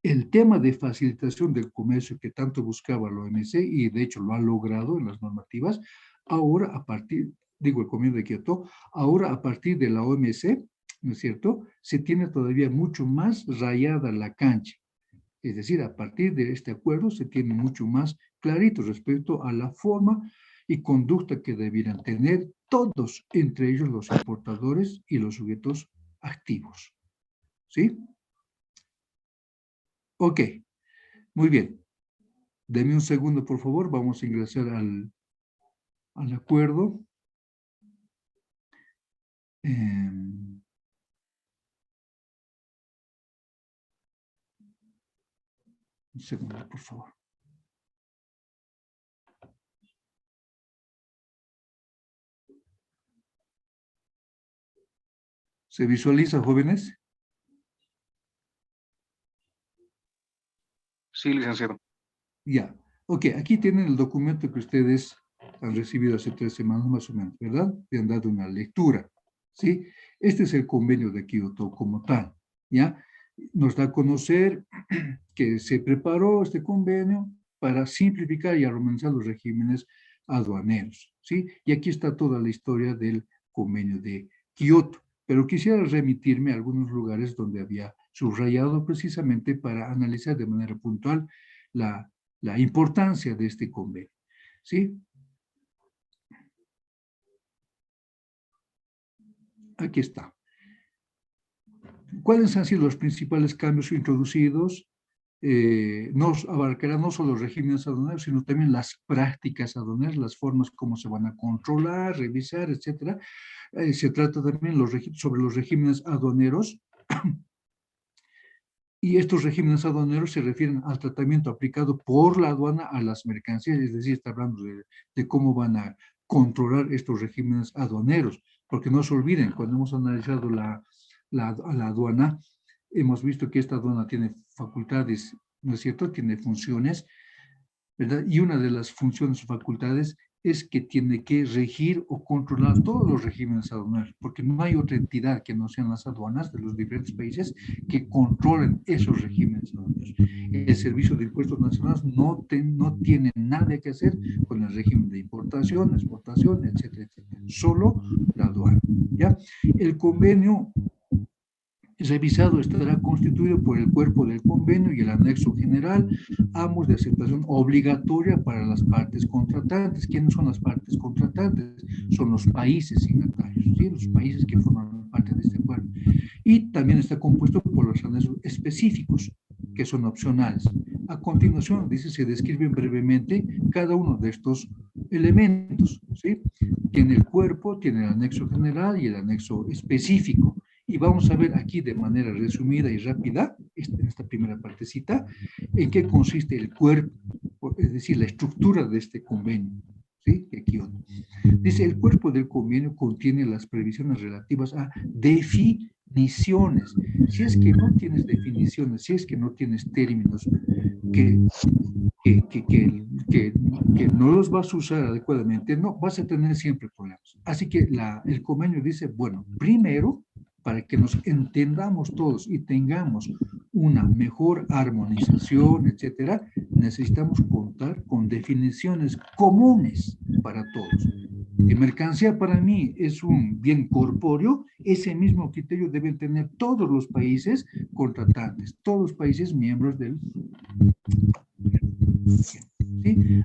el tema de facilitación del comercio que tanto buscaba la OMC, y de hecho lo ha logrado en las normativas, ahora a partir, digo el Convenio de Kioto, ahora a partir de la OMC, ¿no es cierto?, se tiene todavía mucho más rayada la cancha. Es decir, a partir de este acuerdo se tiene mucho más clarito respecto a la forma y conducta que debieran tener todos, entre ellos los importadores y los sujetos activos. ¿Sí? Ok, muy bien. Deme un segundo, por favor. Vamos a ingresar al acuerdo. Un segundo, por favor. ¿Se visualiza, jóvenes? Sí, licenciado. Ya. Ok, aquí tienen el documento que ustedes han recibido hace 3 semanas más o menos, ¿verdad? Le han dado una lectura, ¿sí? Este es el convenio de Kioto como tal, ¿ya? Nos da a conocer que se preparó este convenio para simplificar y armonizar los regímenes aduaneros, ¿sí? Y aquí está toda la historia del convenio de Kioto, pero quisiera remitirme a algunos lugares donde había subrayado precisamente para analizar de manera puntual la importancia de este convenio, ¿sí? Aquí está. ¿Cuáles han sido los principales cambios introducidos? Nos abarcará no solo los regímenes aduaneros, sino también las prácticas aduaneras, las formas como se van a controlar, revisar, etcétera. Se trata también sobre los regímenes aduaneros. Y estos regímenes aduaneros se refieren al tratamiento aplicado por la aduana a las mercancías, es decir, está hablando de cómo van a controlar estos regímenes aduaneros, porque no se olviden, cuando hemos analizado la aduana, hemos visto que esta aduana tiene facultades, ¿no es cierto?, tiene funciones, ¿verdad? Y una de las funciones o facultades es que tiene que regir o controlar todos los regímenes aduaneros, porque no hay otra entidad que no sean las aduanas de los diferentes países que controlen esos regímenes aduaneros. El Servicio de Impuestos Nacionales no tiene nada que hacer con el régimen de importación, exportación, etcétera, etcétera. Solo la aduana, ¿ya? El convenio Revisado estará constituido por el cuerpo del convenio y el anexo general, ambos de aceptación obligatoria para las partes contratantes. ¿Quiénes son las partes contratantes? Son los países signatarios, ¿sí? Los países que forman parte de este acuerdo. Y también está compuesto por los anexos específicos, que son opcionales. A continuación, dice, se describen brevemente cada uno de estos elementos, ¿sí? Tiene el cuerpo, tiene el anexo general y el anexo específico. Y vamos a ver aquí de manera resumida y rápida, en esta primera partecita, en qué consiste el cuerpo, es decir, la estructura de este convenio. ¿Sí? Aquí otro. Dice, el cuerpo del convenio contiene las previsiones relativas a definiciones. Si es que no tienes definiciones, si es que no tienes términos que no los vas a usar adecuadamente, no, vas a tener siempre problemas. Así que el convenio dice, bueno, primero, para que nos entendamos todos y tengamos una mejor armonización, etcétera, necesitamos contar con definiciones comunes para todos. Si mercancía para mí es un bien corpóreo, ese mismo criterio deben tener todos los países contratantes, todos los países miembros del... ¿Sí?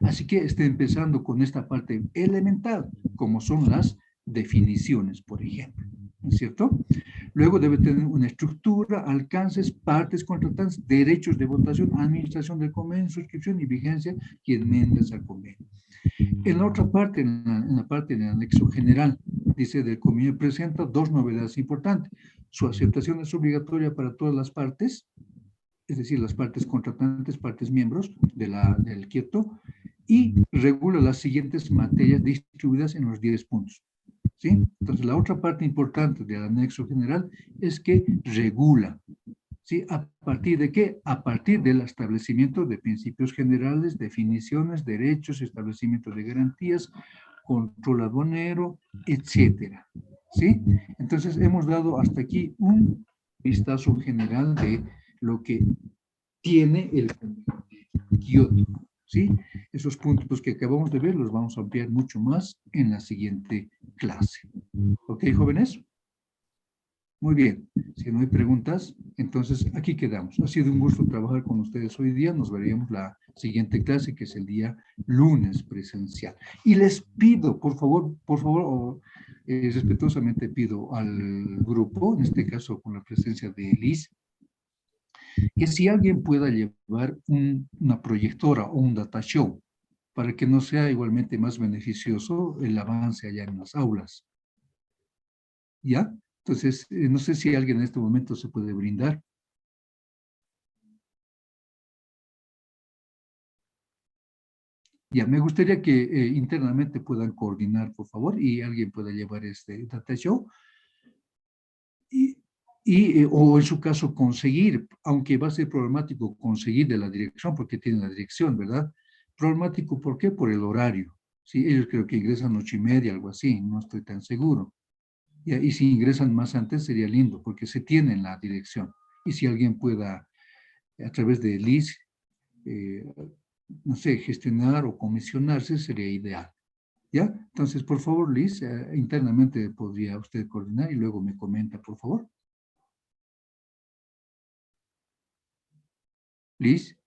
Así que estoy empezando con esta parte elemental, como son las definiciones, por ejemplo. ¿No es cierto? Luego debe tener una estructura, alcances, partes contratantes, derechos de votación, administración del convenio, suscripción y vigencia y enmiendas al convenio. En la otra parte, en la parte del anexo general, dice del convenio, presenta dos novedades importantes. Su aceptación es obligatoria para todas las partes, es decir, las partes contratantes, partes miembros del Kioto, y regula las siguientes materias distribuidas en los 10 puntos. ¿Sí? Entonces, la otra parte importante del anexo general es que regula. ¿Sí? ¿A partir de qué? A partir del establecimiento de principios generales, definiciones, derechos, establecimiento de garantías, control aduanero, etcétera. ¿Sí? Entonces, hemos dado hasta aquí un vistazo general de lo que tiene el Kioto. ¿Sí? Esos puntos que acabamos de ver los vamos a ampliar mucho más en la siguiente clase. ¿Ok, jóvenes? Muy bien. Si no hay preguntas, entonces aquí quedamos. Ha sido un gusto trabajar con ustedes hoy día. Nos veremos la siguiente clase, que es el día lunes presencial. Y les pido, por favor, respetuosamente pido al grupo, en este caso con la presencia de Liz, que si alguien pueda llevar una proyectora o un data show para que nos sea igualmente más beneficioso el avance allá en las aulas. ¿Ya? Entonces, no sé si alguien en este momento se puede brindar. Ya, me gustaría que internamente puedan coordinar, por favor, y alguien pueda llevar este data show. O en su caso conseguir, aunque va a ser problemático conseguir de la dirección, porque tiene la dirección, ¿verdad? Problemático, ¿por qué? Por el horario. Sí, ellos creo que ingresan 8:30, algo así, no estoy tan seguro. Y si ingresan más antes sería lindo, porque se tiene la dirección. Y si alguien pueda, a través de Liz, no sé, gestionar o comisionarse, sería ideal. ¿Ya? Entonces, por favor, Liz, internamente podría usted coordinar y luego me comenta, por favor. Liz.